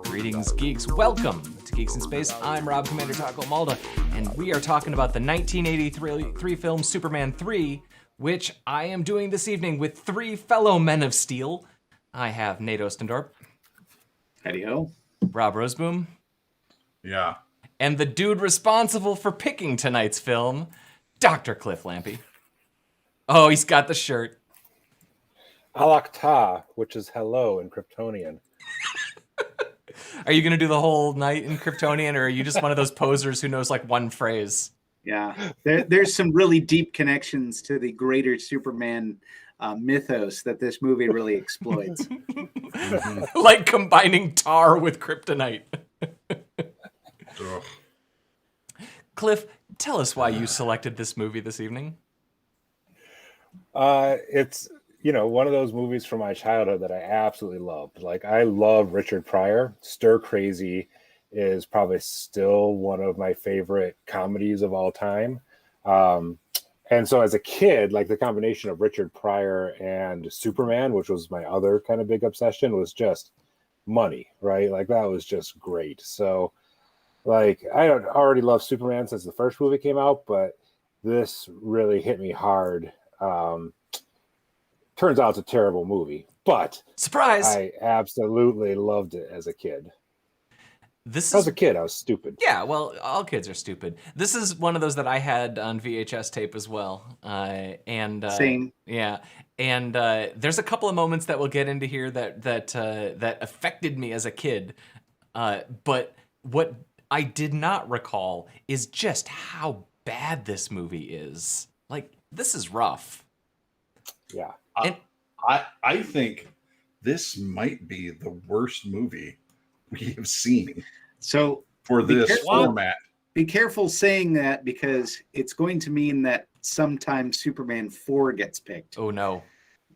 Greetings, geeks. Welcome to Geeks in Space. I'm Rob Commander Taco Malda, and we are talking about the 1983 film Superman 3, which I am doing this evening with three fellow men of steel. I have Nate Ostendorp. Howdy-ho. Rob Roseboom. Yeah. And the dude responsible for picking tonight's film, Dr. Cliff Lampy. Oh, he's got the shirt. Alakta, which is hello in Kryptonian. Are you going to do the whole night in Kryptonian, or are you just one of those posers who knows like one phrase? Yeah, there's some really deep connections to the greater Superman mythos that this movie really exploits. Like combining tar with kryptonite. Cliff, tell us why you selected this movie this evening. It's, one of those movies from my childhood that I absolutely loved. Like, I love Richard Pryor. Stir Crazy is probably still one of my favorite comedies of all time. And so as a kid, like the combination of Richard Pryor and Superman, which was my other kind of big obsession, was just money, right? Like that was just great. So like I already loved Superman since the first movie came out, but this really hit me hard. Turns out it's a terrible movie, but surprise! I absolutely loved it as a kid. As a kid, I was stupid. Yeah, well, all kids are stupid. This is one of those that I had on VHS tape as well. Same. Yeah, and there's a couple of moments that we'll get into here that affected me as a kid. But what I did not recall is just how bad this movie is. Like, this is rough. Yeah. I think this might be the worst movie we have seen. So for this format. Be careful saying that because it's going to mean that sometime Superman 4 gets picked. Oh no.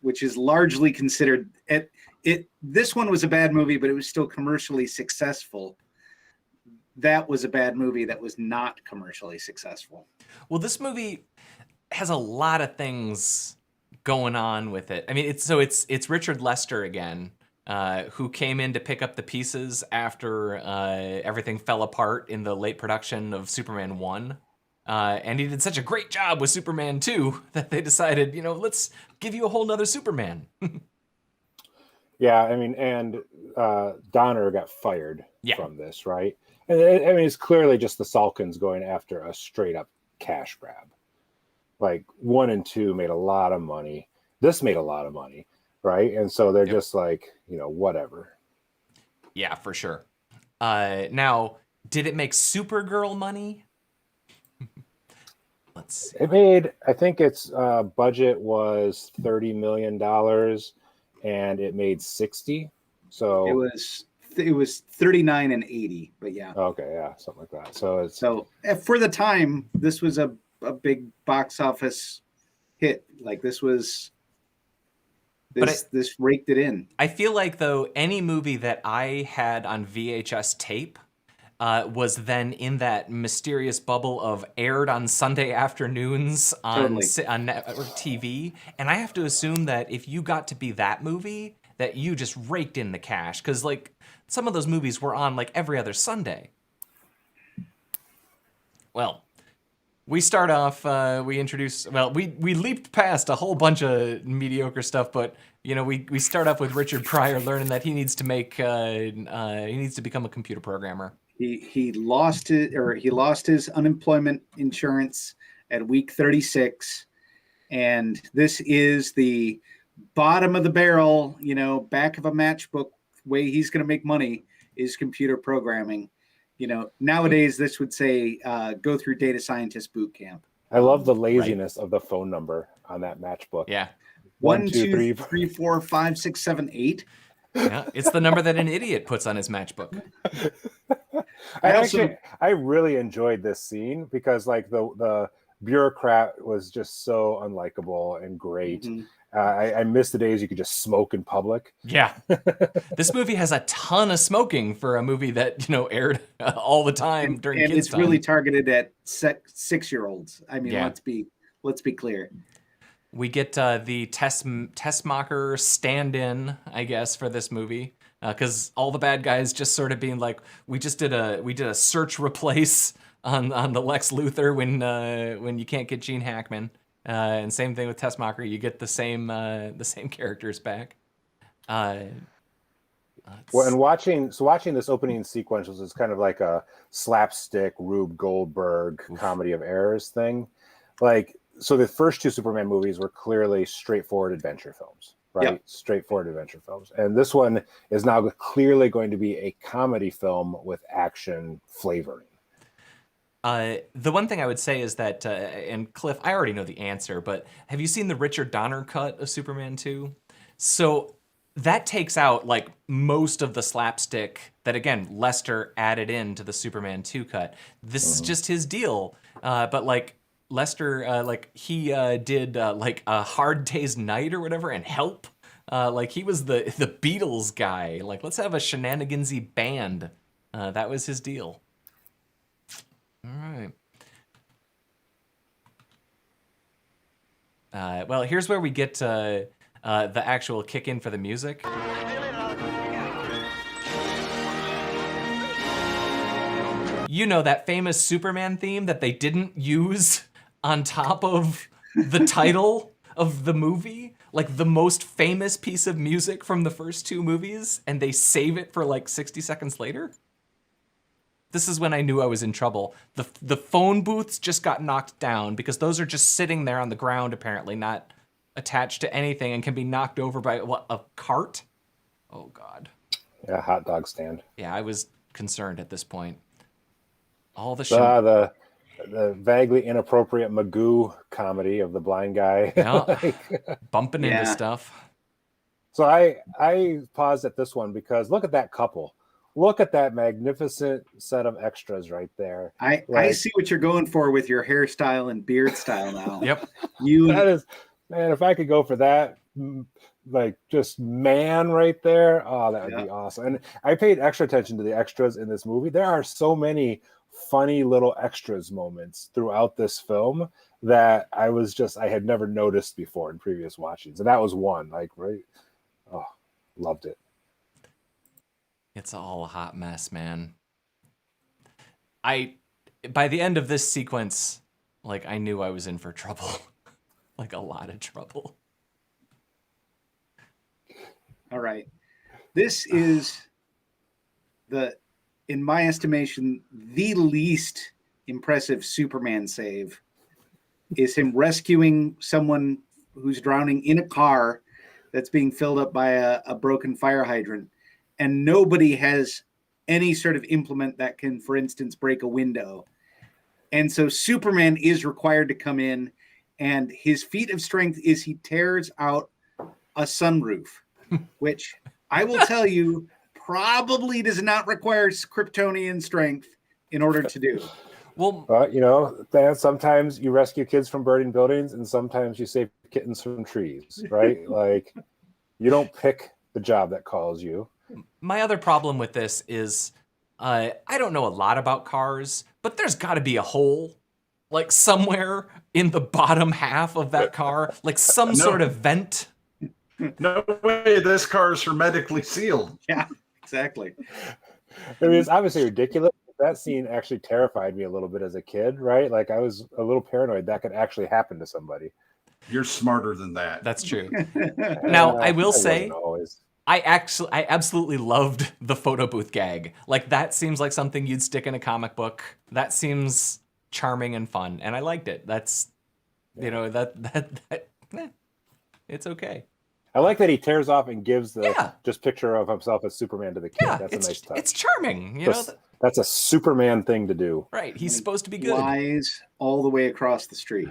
Which is largely considered this one was a bad movie, but it was still commercially successful. That was a bad movie that was not commercially successful. Well, this movie has a lot of things going on with it. I mean, it's Richard Lester again, who came in to pick up the pieces after everything fell apart in the late production of Superman 1. And he did such a great job with Superman 2 that they decided, let's give you a whole nother Superman. Yeah, I mean, and Donner got fired from this, right? And it's clearly just the Salkins going after a straight up cash grab. Like 1 and 2 made a lot of money. This made a lot of money, right? And so they're just like, whatever. Yeah, for sure. Now, did it make Supergirl money? Let's see. It made, I think its budget was $30 million and it made 60. So it was 39 and 80, but yeah. Okay, yeah, something like that. So for the time, this was a big box office hit. Like this raked it in. I feel like though any movie that I had on VHS tape was then in that mysterious bubble of aired on Sunday afternoons on network TV, and I have to assume that if you got to be that movie, that you just raked in the cash, because like some of those movies were on like every other Sunday. Well, we start off, we leaped past a whole bunch of mediocre stuff, but, we start off with Richard Pryor learning that he needs to become a computer programmer. He lost his unemployment insurance at week 36, and this is the bottom of the barrel, back of a matchbook way he's going to make money is computer programming. Nowadays this would say go through data scientist boot camp. I love the laziness of the phone number on that matchbook. Yeah. 1, 2, 3, 4, 5, 6, 7, 8. Yeah, it's the number that an idiot puts on his matchbook. I really enjoyed this scene because like the bureaucrat was just so unlikable and great. Mm-hmm. I miss the days you could just smoke in public. Yeah. This movie has a ton of smoking for a movie that, aired all the time during kids' time. And it's really targeted at 6-year-olds. I mean, let's be clear. We get the Tessmacher stand-in, I guess, for this movie, because all the bad guys just sort of being like, we did a search replace on the Lex Luthor when you can't get Gene Hackman, and same thing with Tessmacher, you get the same characters back. Well, and watching this opening sequence was kind of like a slapstick Rube Goldberg comedy of errors thing, like. So the first two Superman movies were clearly straightforward adventure films, right? Yep. Straightforward adventure films. And this one is now clearly going to be a comedy film with action flavoring. The one thing I would say is that, and Cliff, I already know the answer, but have you seen the Richard Donner cut of Superman 2? So that takes out like most of the slapstick that, again, Lester added into the Superman 2 cut. This is just his deal. But like, Lester, he did like a Hard Day's Night or whatever, and Help. Like he was the Beatles guy. Like, let's have a shenanigansy band. That was his deal. All right. Well, here's where we get the actual kick in for the music. You know, that famous Superman theme that they didn't use on top of the title of the movie, like the most famous piece of music from the first two movies, and they save it for like 60 seconds later. This is when I knew I was in trouble. The phone booths just got knocked down because those are just sitting there on the ground, apparently not attached to anything, and can be knocked over by a cart. Oh God. Yeah, hot dog stand. Yeah, I was concerned at this point. All the the vaguely inappropriate Magoo comedy of the blind guy. Yeah, bumping into stuff. So I paused at this one because look at that couple. Look at that magnificent set of extras right there. I see what you're going for with your hairstyle and beard style now. Yep. That is, man, if I could go for that, like just man right there, oh, that would be awesome. And I paid extra attention to the extras in this movie. There are so many funny little extras moments throughout this film that I had never noticed before in previous watchings. And that was one, like, right? Oh, loved it. It's all a hot mess, man. By the end of this sequence, like, I knew I was in for trouble. Like, a lot of trouble. All right. This is in my estimation, the least impressive Superman save is him rescuing someone who's drowning in a car that's being filled up by a broken fire hydrant. And nobody has any sort of implement that can, for instance, break a window. And so Superman is required to come in, and his feat of strength is he tears out a sunroof, which I will tell you probably does not require Kryptonian strength in order to do. Well, Dan, sometimes you rescue kids from burning buildings, and sometimes you save kittens from trees, right? Like, you don't pick the job that calls you. My other problem with this is I don't know a lot about cars, but there's got to be a hole, like somewhere in the bottom half of that car, like some sort of vent. No way, this car is hermetically sealed. Yeah, exactly. I mean, it's obviously ridiculous. That scene actually terrified me a little bit as a kid, right? Like, I was a little paranoid that could actually happen to somebody. You're smarter than that. That's true. Now, I will say, always. I absolutely loved the photo booth gag. Like, that seems like something you'd stick in a comic book. That seems charming and fun, and I liked it. That's, it's okay. I like that he tears off and gives the just picture of himself as Superman to the kid. Yeah, that's a nice touch. It's charming, That's a Superman thing to do. Right, he's supposed to be good. Flies all the way across the street.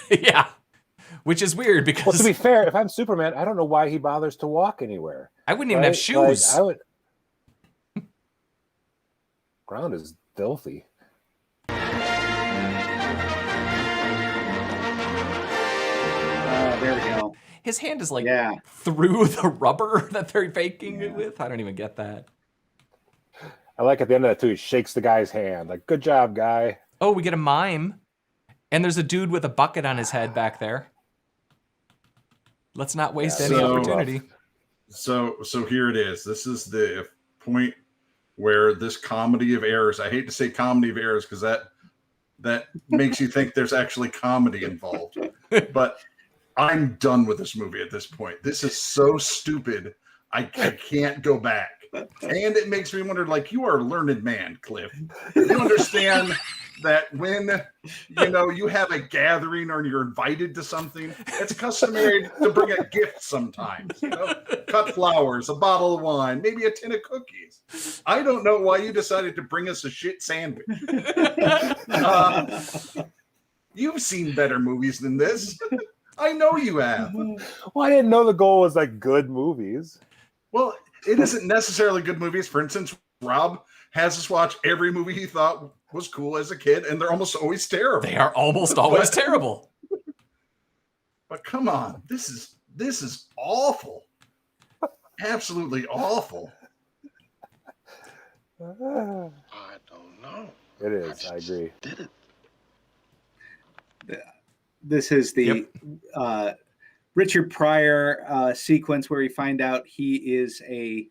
Yeah, which is weird because... Well, to be fair, if I'm Superman, I don't know why he bothers to walk anywhere. I wouldn't even have shoes. Like, I would... Ground is filthy. There we go. His hand is like through the rubber that they're baking it with. I don't even get that. I like at the end of that too, he shakes the guy's hand. Like, good job, guy. Oh, we get a mime. And there's a dude with a bucket on his head back there. Let's not waste Yeah, any so- opportunity. So here it is. This is the point where this comedy of errors. I hate to say comedy of errors because that makes you think there's actually comedy involved. But I'm done with this movie at this point. This is so stupid. I can't go back. And it makes me wonder, like, you are a learned man, Cliff. You understand that when you have a gathering or you're invited to something, it's customary to bring a gift sometimes. Cut flowers, a bottle of wine, maybe a tin of cookies. I don't know why you decided to bring us a shit sandwich. You've seen better movies than this. I know you have. Well, I didn't know the goal was like good movies. Well, it isn't necessarily good movies. For instance, Rob has us watch every movie he thought was cool as a kid, and they're almost always terrible. They are almost always terrible. But come on, this is awful. Absolutely awful. It I don't know. is. I agree. Did it? This is the Richard Pryor sequence where we find out he is a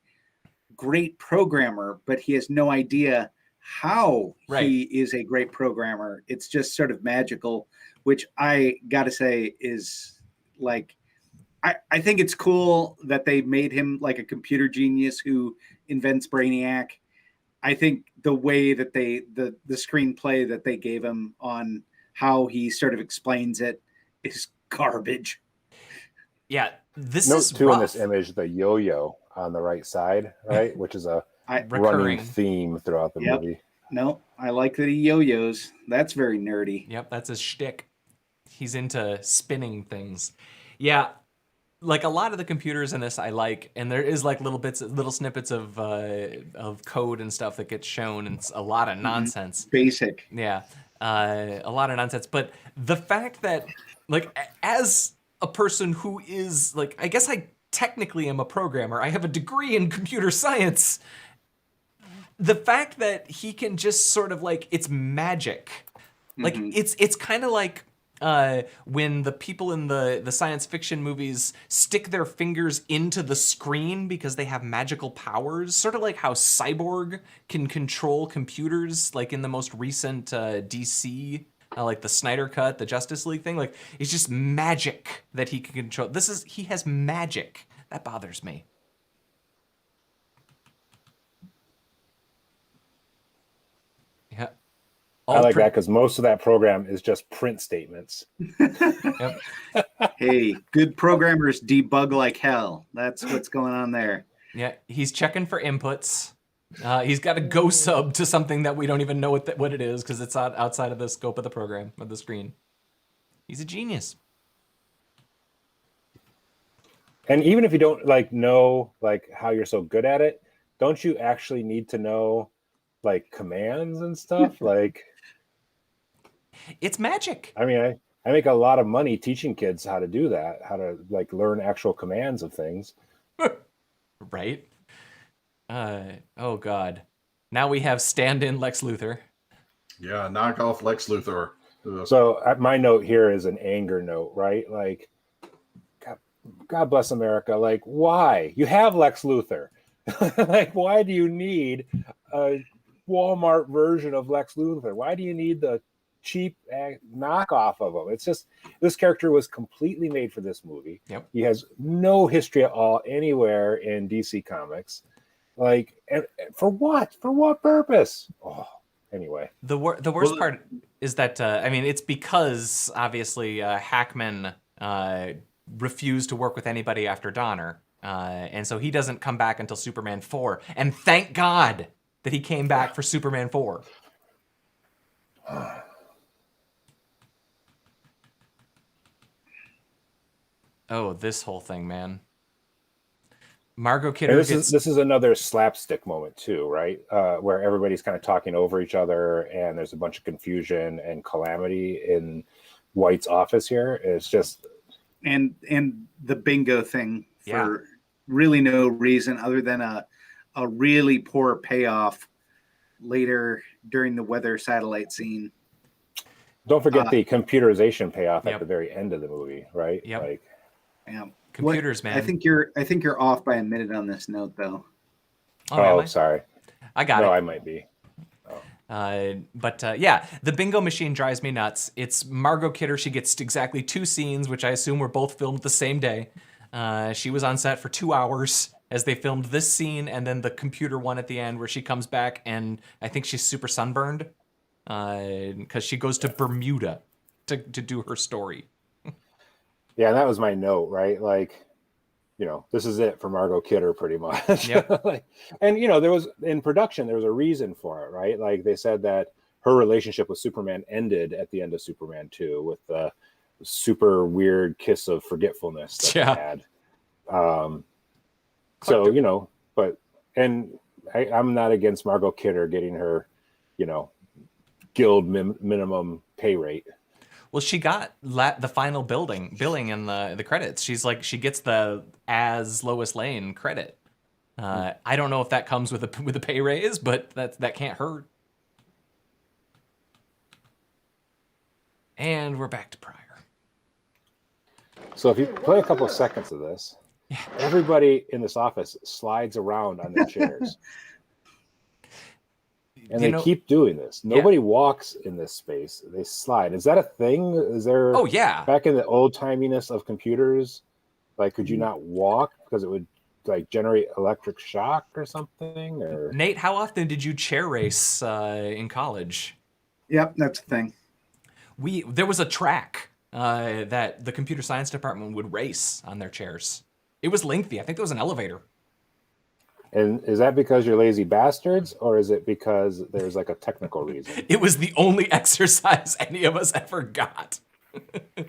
great programmer, but he has no idea how he is a great programmer. It's just sort of magical, which I gotta say is like, I think it's cool that they made him like a computer genius who invents Brainiac. I think the way that the screenplay that they gave him on how he sort of explains it is garbage. Yeah, this Note is too rough. in this image the yo-yo on the right side, right, which is a Recurring running theme throughout the movie. No, I like that he yo-yos. That's very nerdy. Yep, that's his shtick. He's into spinning things. Yeah, like a lot of the computers in this I like, and there is like little snippets of code and stuff that gets shown, and it's a lot of nonsense. Basic. Yeah, a lot of nonsense. But the fact that, like, as a person who is, like, I guess I technically am a programmer. I have a degree in computer science. The fact that he can just sort of, like, it's magic. Like, it's kind of like when the people in the science fiction movies stick their fingers into the screen because they have magical powers, sort of like how Cyborg can control computers, like in the most recent DC, like the Snyder Cut, the Justice League thing. Like, it's just magic that he can control. He has magic. That bothers me. Yeah. I like that because most of that program is just print statements. Yep. Hey, good programmers debug like hell. That's what's going on there. Yeah, he's checking for inputs. He's got to go sub to something that we don't even know what it is because it's outside of the scope of the program, of the screen. He's a genius. And even if you don't know how you're so good at it, don't you actually need to know like commands and stuff? It's magic. I mean, I make a lot of money teaching kids how to do that, how to learn actual commands of things. Right? Oh God. Now we have stand-in Lex Luthor. Yeah, knock off Lex Luthor. So my note here is an anger note, right? Like, God bless America. Like, why? You have Lex Luthor. Why do you need a Walmart version of Lex Luthor? Why do you need the cheap knockoff of him? It's just, this character was completely made for this movie. Yep. He has no history at all anywhere in DC Comics. And for what? For what purpose? Oh, anyway. The worst part is that, it's because, obviously, Hackman refused to work with anybody after Donner. And so he doesn't come back until Superman 4. And thank God that he came back for Superman 4. Oh, this whole thing, man. Margot Kidder this is another slapstick moment too, right? Where everybody's kind of talking over each other, and there's a bunch of confusion and calamity in White's office here. It's just and the bingo thing for really no reason other than a really poor payoff later during the weather satellite scene. Don't forget the computerization payoff at the very end of the movie, right? Yep. Computers, man. I think you're off by a minute on this note, though. am I? Sorry. I got it. No, I might be. Yeah, the bingo machine drives me nuts. It's Margot Kidder. She gets exactly 2 scenes, which I assume were both filmed the same day. She was on set for 2 hours as they filmed this scene and then the computer one at the end where she comes back and I think she's super sunburned because she goes to Bermuda to do her story. Yeah, and that was my note, right? Like, this is it for Margot Kidder pretty much. Yep. And, there was, in production, there was a reason for it, right? Like, they said that her relationship with Superman ended at the end of Superman 2 with the super weird kiss of forgetfulness that they had. I'm not against Margot Kidder getting her, guild minimum pay rate. Well, she got the final billing in the credits. She gets the as Lois Lane credit. I don't know if that comes with a pay raise, but that can't hurt. And we're back to Pryor. So if you play a couple of seconds of this, everybody in this office slides around on their chairs. And they keep doing this. Nobody walks in this space. They slide. Is that a thing? Is there... Oh, yeah. Back in the old-timiness of computers, like, could you not walk because it would, like, generate electric shock or something? Or Nate, how often did you chair race in college? Yep, that's the thing. There was a track that the computer science department would race on their chairs. It was lengthy. I think there was an elevator. And is that because you're lazy bastards, or is it because there's like a technical reason? It was the only exercise any of us ever got. They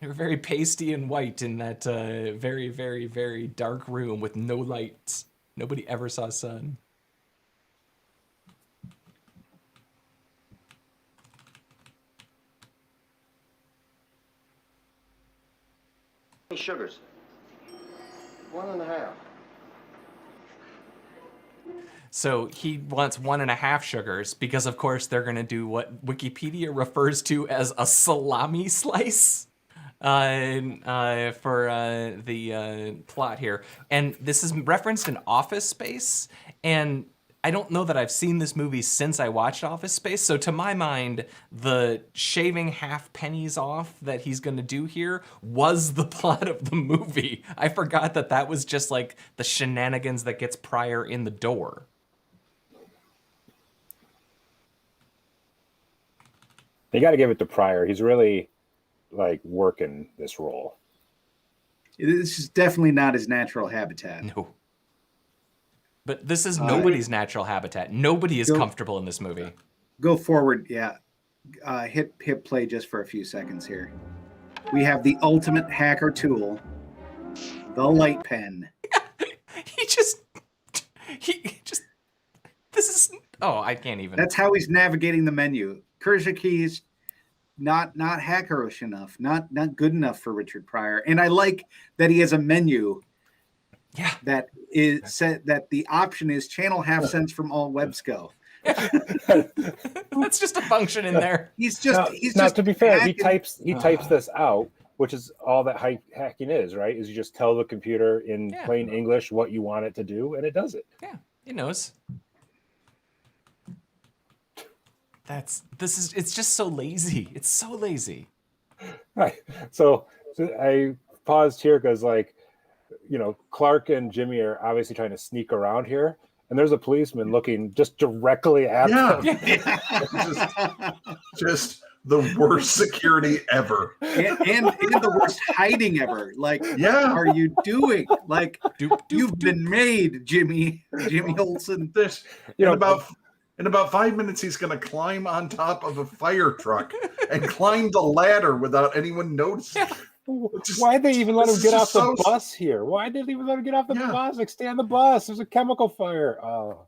were very pasty and white in that very, very, very dark room with no lights. Nobody ever saw sun. Sugars. 1.5. So he wants 1.5 sugars because, of course, they're going to do what Wikipedia refers to as a salami slice for the plot here. And this is referenced in Office Space. And I don't know that I've seen this movie since I watched Office Space. So to my mind, the shaving half pennies off that he's going to do here was the plot of the movie. I forgot that was just like the shenanigans that gets Pryor in the door. You got to give it to Pryor. He's really like working this role. This is definitely not his natural habitat. No. But this is nobody's natural habitat. Nobody is comfortable in this movie. Go forward, yeah. Hit play just for a few seconds here. We have the ultimate hacker tool, the light pen. I can't even. That's how he's navigating the menu. Cursor keys, not hackerish enough, not good enough for Richard Pryor. And I like that he has a menu. Yeah. That is said that the option is channel half-cents from all websco. That's just a function in there. He's just to be fair, he types this out, which is all that hacking is, right? Is you just tell the computer in plain English what you want it to do, and it does it. Yeah, it knows. It's just so lazy. It's so lazy. Right. So I paused here because, like, Clark and Jimmy are obviously trying to sneak around here, and there's a policeman looking just directly at them. just the worst security ever, and the worst hiding ever. Like, what are you doing? Like, you've been made, Jimmy Olsen. In about 5 minutes, he's going to climb on top of a fire truck and climb the ladder without anyone noticing. Why'd they even let him get off the bus here? Why did they even let him get off the bus? Like, stay on the bus. There's a chemical fire. Oh.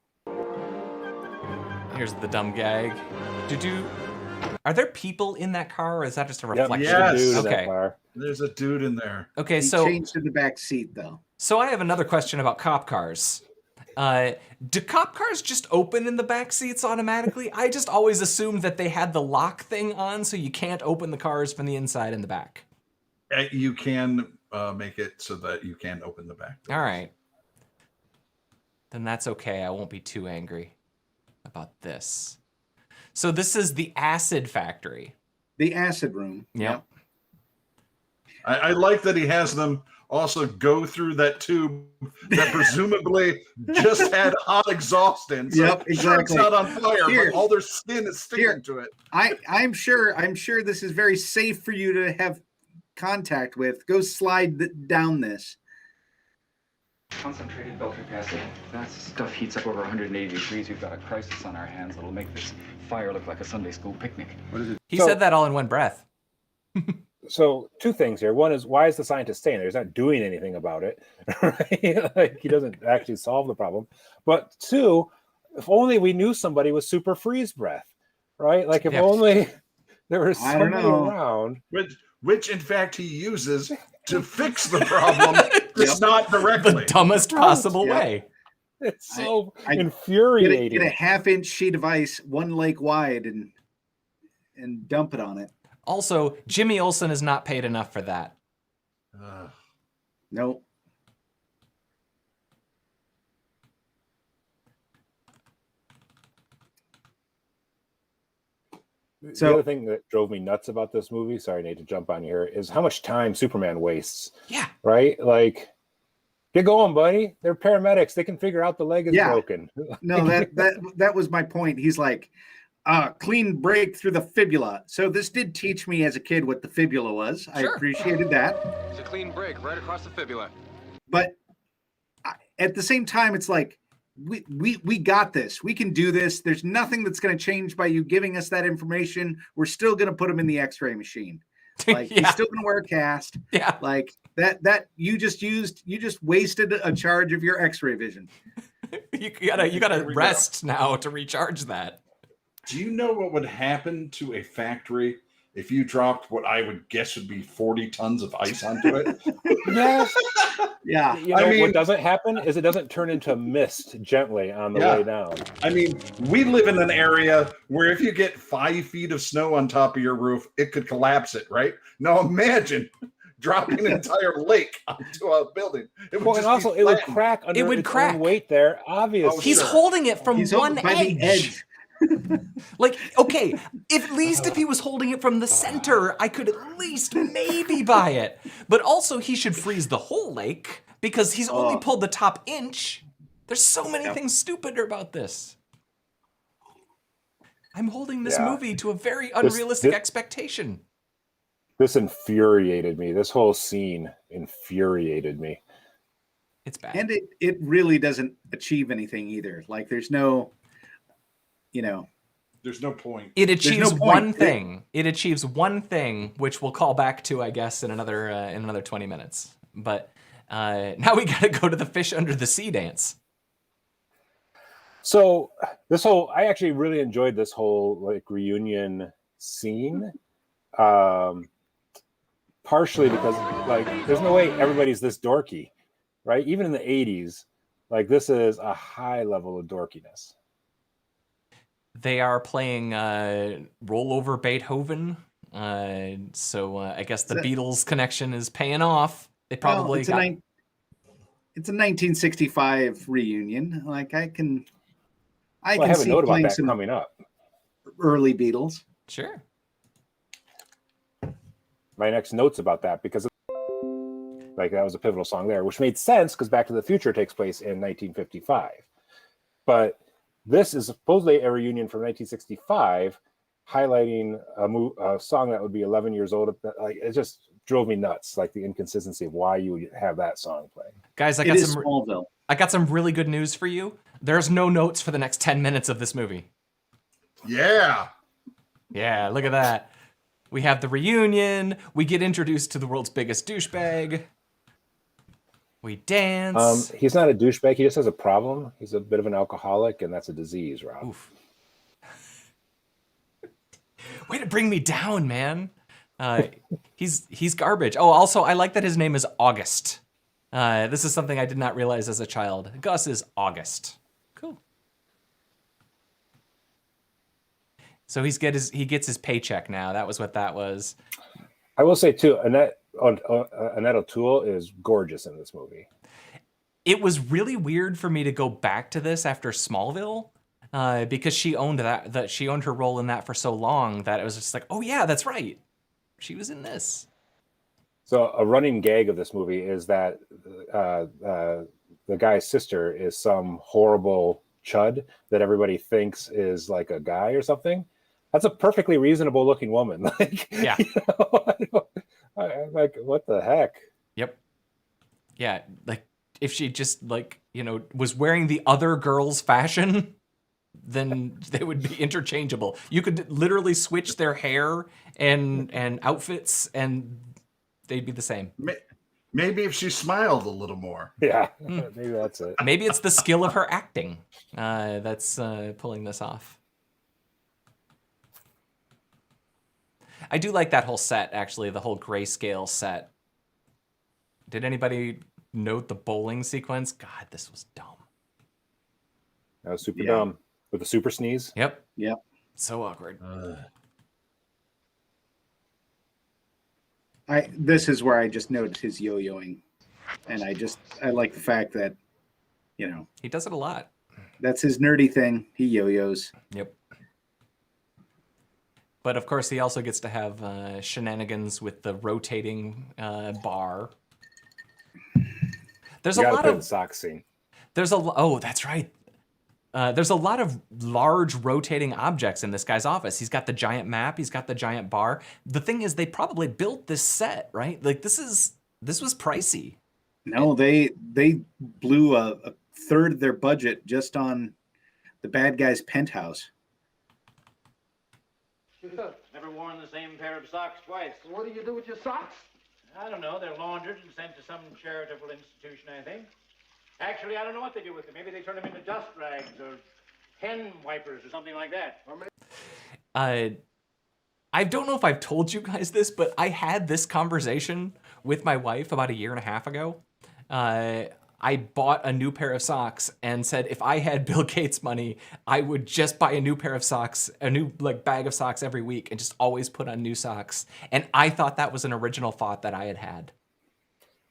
Here's the dumb gag. Are there people in that car, or is that just a reflection? Yes. Okay. There's a dude in there. Okay, He so changed to the back seat, though. So I have another question about cop cars. Do cop cars just open in the back seats automatically? I just always assumed that they had the lock thing on, so you can't open the cars from the inside and the back. You can make it so that you can open the back doors. All right. Then that's okay. I won't be too angry about this. So this is the acid factory. The acid room. Yep. I like that he has them also go through that tube that presumably just had hot exhaust in. So Yep, exactly. It's not on fire, Here. but all their skin is sticking to it. I'm sure this is very safe for you to have contact with. Go slide down this. Concentrated beltric acid. That stuff heats up over 180 degrees. We've got a crisis on our hands that'll make this fire look like a Sunday school picnic. What is it? He said that all in one breath. So two things here. One is, why is the scientist staying there? He's not doing anything about it. Right? Like, he doesn't actually solve the problem. But two, if only we knew somebody with super freeze breath, right? Like, if only there was somebody around. Which in fact he uses to fix the problem, just not directly. The dumbest possible way. It's so infuriating. Get a half-inch sheet of ice, 1 lake wide, and dump it on it. Also, Jimmy Olsen is not paid enough for that. Nope. The other thing that drove me nuts about this movie, sorry, Nate, to jump on here, is how much time Superman wastes. Yeah. Right? Like, get going, buddy. They're paramedics. They can figure out the leg is broken. No, that was my point. He's like, clean break through the fibula. So this did teach me as a kid what the fibula was. Sure. I appreciated that. It's a clean break right across the fibula. But at the same time, it's like, we got this. We can do this. There's nothing that's going to change by you giving us that information. We're still going to put them in the X-ray machine. Like, he's still going to wear a cast. Yeah. Like that you just wasted a charge of your X-ray vision. you gotta rest now to recharge that. Do you know what would happen to a factory if you dropped what I would guess would be 40 tons of ice onto it? Yes. Yeah. You know, what doesn't happen is it doesn't turn into mist gently on the way down. I mean, we live in an area where if you get 5 feet of snow on top of your roof, it could collapse it, right? Now imagine dropping an entire lake onto a building. It would it would crack under its own weight there, obviously. He's holding it from one edge. Like, okay, at least if he was holding it from the center, I could at least maybe buy it. But also, he should freeze the whole lake because he's only pulled the top inch. There's so many things stupider about this. I'm holding this movie to a very unrealistic expectation. This infuriated me. This whole scene infuriated me. It's bad. And it really doesn't achieve anything either. Like, there's no... there's no point. It achieves one thing. It achieves one thing, which we'll call back to, I guess, in another 20 minutes. But now we got to go to the fish under the sea dance. So I actually really enjoyed this whole like reunion scene. Partially because like there's no way everybody's this dorky, right? Even in the 80s, like this is a high level of dorkiness. They are playing Rollover Beethoven. So I guess the Beatles connection is paying off. They probably it's a 1965 reunion. Like I can have a see note about playing that some coming up. Early Beatles. Sure. My next note's about that because like that was a pivotal song there, which made sense because Back to the Future takes place in 1955. But this is supposedly a reunion from 1965, highlighting a song that would be 11 years old. Like it just drove me nuts, like the inconsistency of why you would have that song playing. Guys, I got some really good news for you. There's no notes for the next 10 minutes of this movie. Yeah. Yeah, look at that. We have the reunion. We get introduced to the world's biggest douchebag. We dance. He's not a douchebag. He just has a problem. He's a bit of an alcoholic, and that's a disease, Rob. Oof. Way to bring me down, man. He's garbage. Oh, also, I like that his name is August. This is something I did not realize as a child. Gus is August. Cool. So he gets his paycheck now. That was what that was. I will say too, Annette Annette O'Toole is gorgeous in this movie. It was really weird for me to go back to this after Smallville, because she owned that she owned her role in that for so long that it was just like, oh yeah, that's right, she was in this. So a running gag of this movie is that the guy's sister is some horrible chud that everybody thinks is like a guy or something. That's a perfectly reasonable looking woman. Like, Yeah. I'm like, what the heck? Yep. Yeah, like if she just was wearing the other girl's fashion, then they would be interchangeable. You could literally switch their hair and outfits and they'd be the same. Maybe if she smiled a little more. Yeah, maybe that's it. Maybe it's the skill of her acting that's pulling this off. I do like that whole set, actually, the whole grayscale set. Did anybody note the bowling sequence? God, this was dumb. That was super dumb. With the super sneeze? Yep. Yep. So awkward. This is where I just noted his yo-yoing. And I like the fact that, He does it a lot. that's his nerdy thing. He yo-yos. Yep. But of course, he also gets to have shenanigans with the rotating bar. There's a lot of the sock scene. Oh, that's right. There's a lot of large rotating objects in this guy's office. He's got the giant map. He's got the giant bar. The thing is, they probably built this set, right? Like this was pricey. No, they blew a third of their budget just on the bad guy's penthouse. Never worn the same pair of socks twice. What do you do with your socks? I don't know. They're laundered and sent to some charitable institution, I think. Actually, I don't know what they do with them. Maybe they turn them into dust rags or hen wipers or something like that. I don't know if I've told you guys this, but I had this conversation with my wife about 1.5 years ago. I bought a new pair of socks and said if I had Bill Gates money, I would just buy a new pair of socks, a new bag of socks every week and just always put on new socks. And I thought that was an original thought that I had.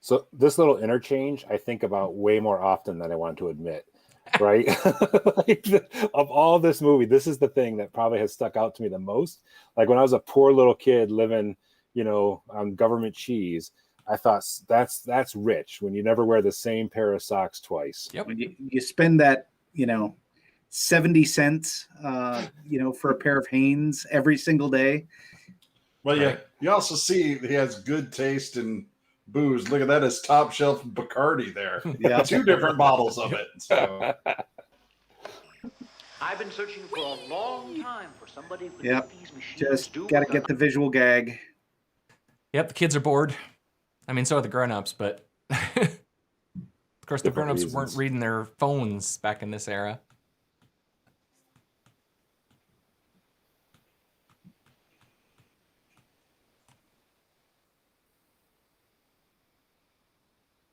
So this little interchange, I think about way more often than I want to admit, right? Of all this movie, this is the thing that probably has stuck out to me the most. Like when I was a poor little kid living, on government cheese, I thought that's rich when you never wear the same pair of socks twice. Yep. When you spend that, 70 cents, for a pair of Hanes every single day. Well, yeah, you also see he has good taste in booze. Look at that, his top shelf Bacardi there. Yeah. 2 different bottles of it. So. I've been searching for a long time for somebody who Yep. these machines Just do got to what get the visual gag. Yep, the kids are bored. I mean, so are the grown-ups, but of course the grown-ups weren't reading their phones back in this era.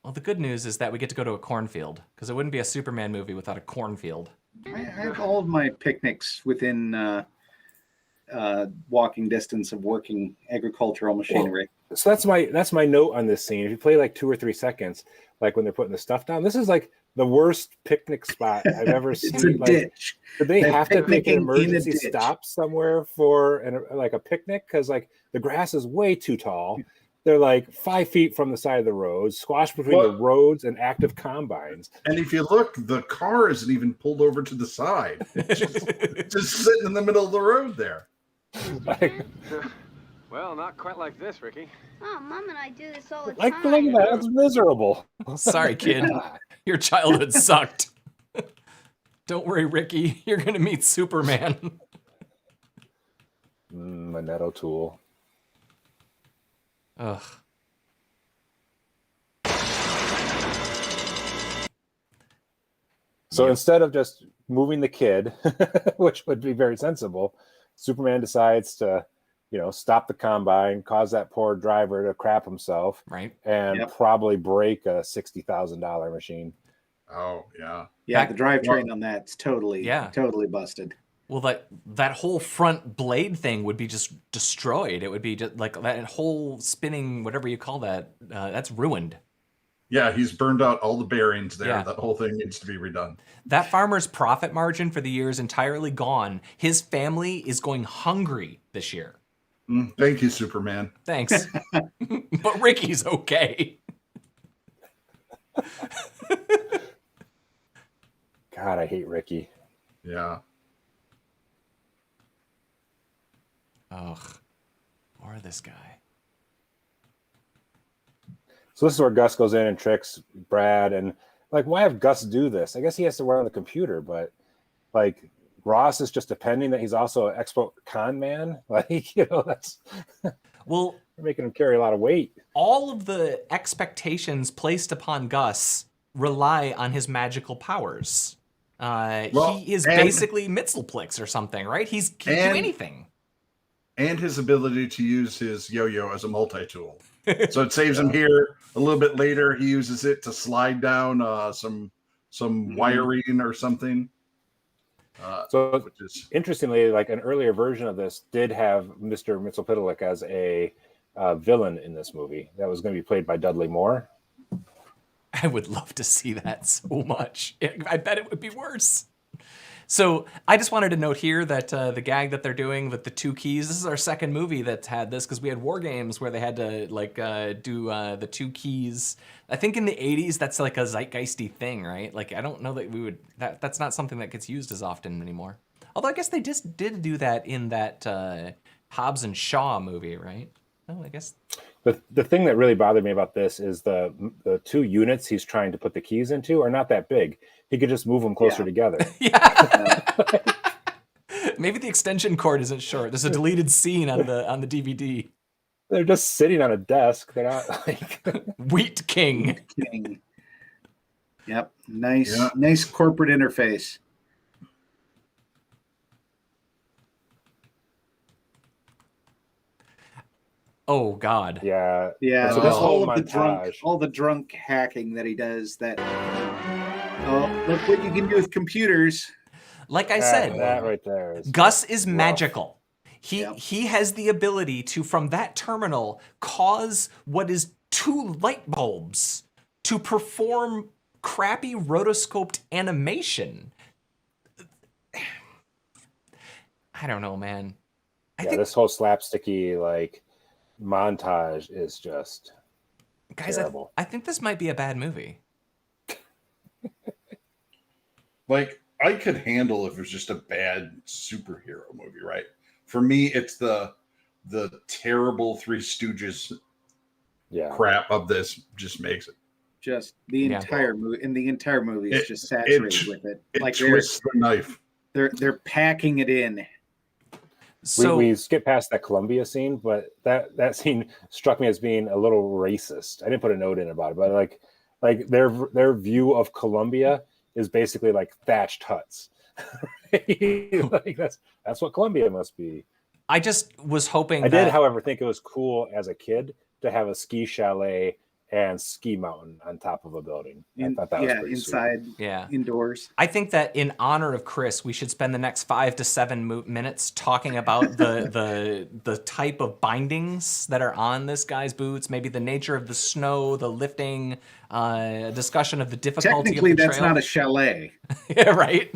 Well, the good news is that we get to go to a cornfield, because it wouldn't be a Superman movie without a cornfield. I have all of my picnics within walking distance of working agricultural machinery. So that's my note on this scene. If you play like 2 or 3 seconds, like when they're putting the stuff down, this is like the worst picnic spot I've ever seen. It's a ditch. Did they have to take an emergency ditch. stop somewhere for a picnic? Because the grass is way too tall. They're like 5 feet from the side of the road, squashed between the roads and active combines. And if you look, the car isn't even pulled over to the side. It's just sitting in the middle of the road there. Well, not quite like this, Ricky. Oh, Mom and I do this all the Look time. at that. That's miserable. Sorry, kid. Your childhood sucked. Don't worry, Ricky. You're going to meet Superman. Annette O'Toole. Ugh. So instead of just moving the kid, which would be very sensible, Superman decides to, stop the combine, cause that poor driver to crap himself, right? And probably break a $60,000 machine. Oh, yeah. Yeah, the drivetrain on that's totally busted. Well, that whole front blade thing would be just destroyed. It would be just like that whole spinning, whatever you call that, that's ruined. Yeah, he's burned out all the bearings there. Yeah. That whole thing needs to be redone. That farmer's profit margin for the year is entirely gone. His family is going hungry this year. Thank you, Superman. Thanks. But Ricky's okay. God, I hate Ricky. Yeah. Ugh. Or this guy. So this is where Gus goes in and tricks Brad, and like, why have Gus do this? I guess he has to run on the computer, but like Ross is just depending that he's also an expert con man. Like, you know, that's well, making him carry a lot of weight. All of the expectations placed upon Gus rely on his magical powers. He is basically Mitzelplix or something, right? He can do anything. And his ability to use his yo-yo as a multi-tool. So it saves him here. A little bit later, he uses it to slide down some wiring or something. So interestingly, like an earlier version of this did have Mr. Mxyzptlk as a villain in this movie that was going to be played by Dudley Moore. I would love to see that so much. I bet it would be worse. So I just wanted to note here that the gag that they're doing with the 2 keys, this is our second movie that's had this, because we had War Games where they had to like do the 2 keys. I think in the 80s that's like a zeitgeisty thing, right? Like I don't know that we would, that's not something that gets used as often anymore. Although I guess they just did do that in that Hobbs and Shaw movie, right? Oh, I guess. The thing that really bothered me about this is the 2 units he's trying to put the keys into are not that big. He could just move them closer together. Yeah. Maybe the extension cord isn't short. There's a deleted scene on the DVD. They're just sitting on a desk. They're not like Wheat King. Yep. Nice corporate interface. Oh God. Yeah. So this all the drunk hacking that he does. That look what you can do with computers. Like I said, that right there. Gus is magical. He has the ability to, from that terminal, cause what is 2 light bulbs to perform crappy rotoscoped animation. I don't know, man. I think this whole slapsticky like montage is just terrible. I think this might be a bad movie. Like, I could handle if it was just a bad superhero movie, right? For me, it's the terrible Three Stooges crap of this just makes it. Just the entire movie, and the entire movie is just saturated with it. It like twists the knife. They're packing it in. So we skip past that Columbia scene, but that scene struck me as being a little racist. I didn't put a note in about it, but like their view of Columbia is basically like thatched huts. Like that's what Columbia must be. I just was hoping I did, however, think it was cool as a kid to have a ski chalet and ski mountain on top of a building. I thought that was pretty inside, sweet. Indoors. I think that in honor of Chris, we should spend the next 5 to 7 minutes talking about the type of bindings that are on this guy's boots, maybe the nature of the snow, the lifting, a discussion of the difficulty Technically, of the that's trail. not a chalet. Yeah, right.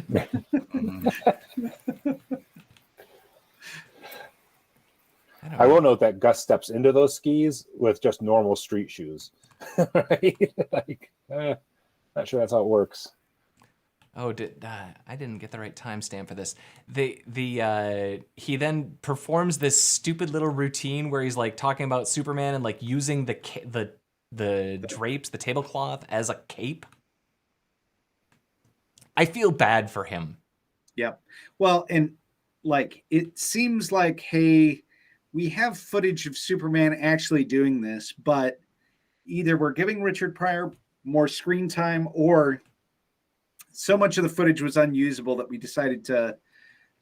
I will note that Gus steps into those skis with just normal street shoes. Right? Like, not sure that's how it works. Oh, I didn't get the right timestamp for this. He then performs this stupid little routine where he's like talking about Superman and like using the drapes, the tablecloth as a cape. I feel bad for him. Yep. Well, and like it seems like, hey, we have footage of Superman actually doing this, but either we're giving Richard Pryor more screen time, or so much of the footage was unusable that we decided to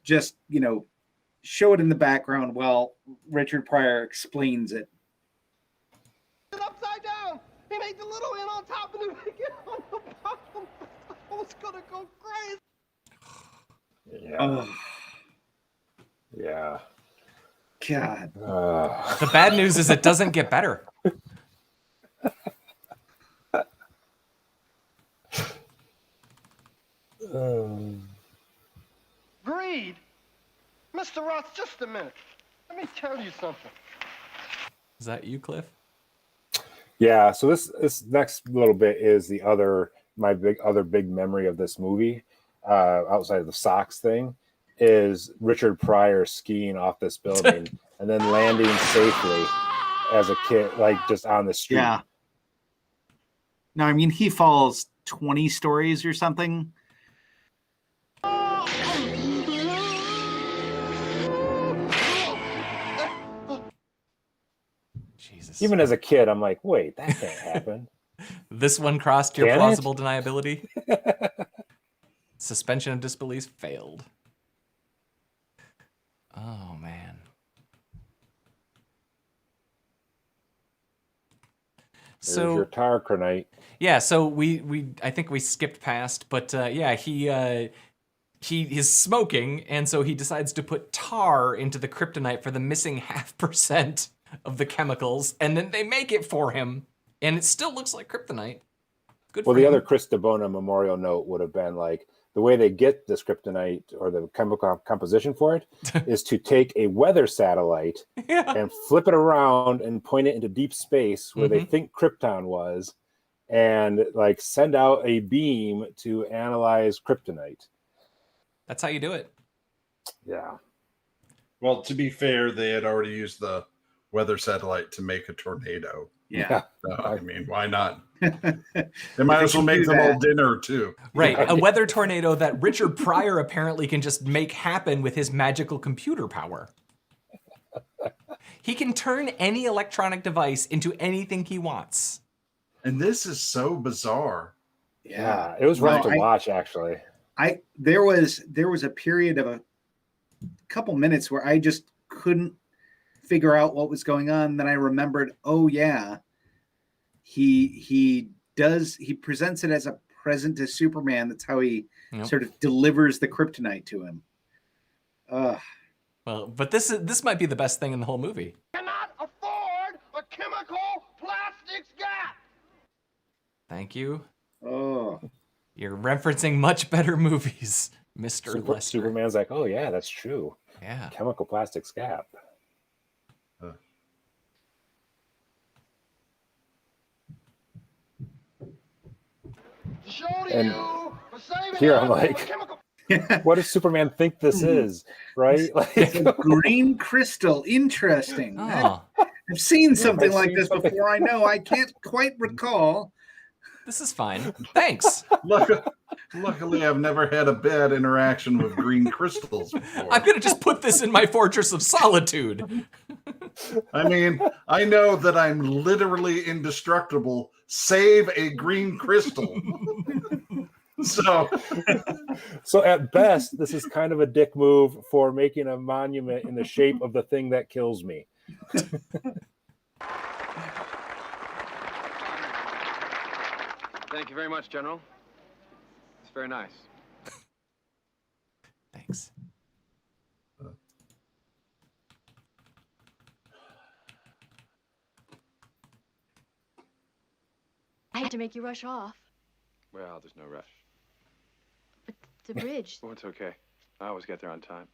just, show it in the background while Richard Pryor explains it. Upside down. He made the little N on top and the big N on the bottom. I was gonna go crazy. Yeah. Yeah. God. The bad news is it doesn't get better. Greed? Mr. Ross, just a minute. Let me tell you something. Is that you, Cliff? Yeah, so this next little bit is my other big memory of this movie, outside of the socks thing, is Richard Pryor skiing off this building and then landing safely as a kid, like just on the street. Yeah. No, I mean, he falls 20 stories or something. Jesus. Even as a kid, I'm like, wait, that can't happen. This one crossed your Can it? plausible deniability. Suspension of disbelief failed. Oh, man. There's So your Tarkranite. yeah, so I think we skipped past, but yeah, he is smoking, and so he decides to put tar into the kryptonite for the missing 0.5% of the chemicals, and then they make it for him, and it still looks like kryptonite. Good Well, for the him. other Chris DeBona memorial note would have been like, the way they get this kryptonite or the chemical composition for it is to take a weather satellite and flip it around and point it into deep space where they think Krypton was, and like send out a beam to analyze kryptonite. That's how you do it. Yeah. Well, to be fair, they had already used the weather satellite to make a tornado. Yeah. So, I mean, why not? They might as well make them all dinner too. Right, a weather tornado that Richard Pryor apparently can just make happen with his magical computer power. He can turn any electronic device into anything he wants. And this is so bizarre. Yeah, it was rough to watch, actually. There was a period of a couple minutes where I just couldn't figure out what was going on. Then I remembered, oh yeah, he presents it as a present to Superman. That's how he sort of delivers the kryptonite to him. Well, but this might be the best thing in the whole movie. Cannot afford a chemical plastics gap. Thank you. Oh, you're referencing much better movies, Mr. Lester. Superman's like, oh yeah, that's true. Yeah. Chemical plastics gap. And here I'm like, what does Superman think this is? Right? Like, it's a green crystal. Interesting. Oh. I've seen something like this before. I know. I can't quite recall. This is fine. Thanks. Luckily, I've never had a bad interaction with green crystals before. I'm going to just put this in my Fortress of Solitude. I mean, I know that I'm literally indestructible, save a green crystal. So at best, this is kind of a dick move for making a monument in the shape of the thing that kills me. Thank you very much, General. It's very nice. Thanks. I had to make you rush off. Well, there's no rush. But the bridge. Oh, it's okay. I always get there on time.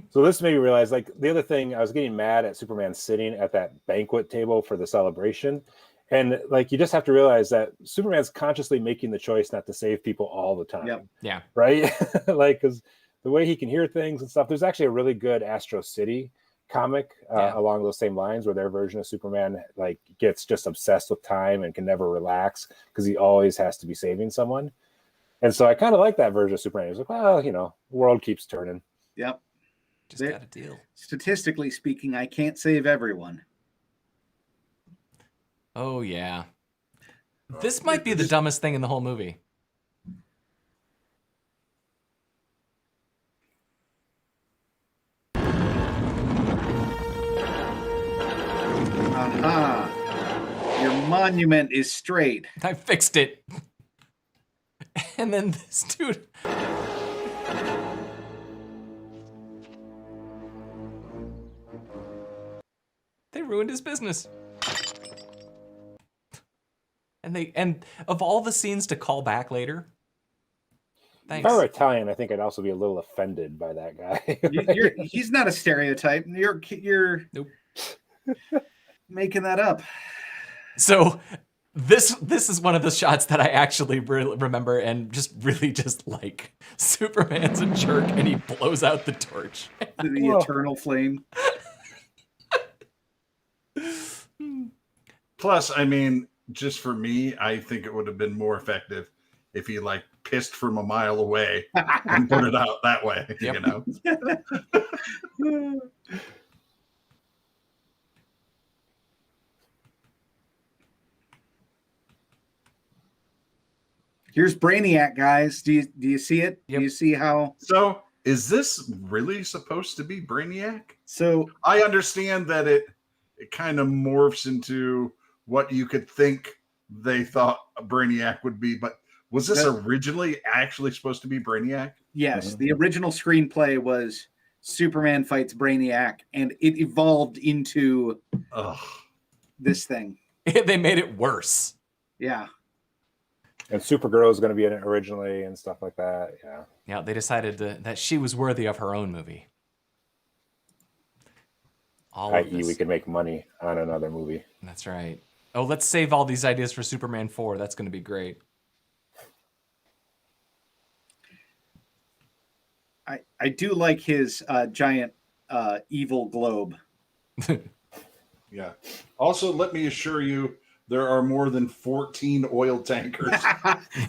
So this made me realize, like, the other thing, I was getting mad at Superman sitting at that banquet table for the celebration. And, like, you just have to realize that Superman's consciously making the choice not to save people all the time. Yep. Yeah. Right? Like, because the way he can hear things and stuff, there's actually a really good Astro City comic along those same lines, where their version of Superman, like, gets just obsessed with time and can never relax because he always has to be saving someone. And so I kind of like that version of Superman. He's like, well, you know, the world keeps turning. Yep. Just got a deal. Statistically speaking, I can't save everyone. Oh, yeah. This might be the dumbest thing in the whole movie. Aha. Your monument is straight. I fixed it. And then this dude... ruined his business. And of all the scenes to call back later, thanks. If I were Italian, I think I'd also be a little offended by that guy. He's not a stereotype. You're Nope. making that up. So this is one of the shots that I actually remember and really just like. Superman's a jerk and he blows out the torch. The eternal flame. Plus, I mean, just for me, I think it would have been more effective if he like pissed from a mile away and put it out that way. Yep. You know. Here's Brainiac, guys. Do you see it? Yep. Do you see how? So, is this really supposed to be Brainiac? So I understand that it kind of morphs into what you could think they thought a Brainiac would be, but was this originally actually supposed to be Brainiac? Yes, the original screenplay was Superman fights Brainiac, and it evolved into this thing. They made it worse. Yeah. And Supergirl is going to be in it originally and stuff like that. Yeah. Yeah, they decided that she was worthy of her own movie. I.e., we could make money on another movie. That's right. Oh, let's save all these ideas for Superman 4. That's going to be great. I do like his giant evil globe. Yeah. Also, let me assure you, there are more than 14 oil tankers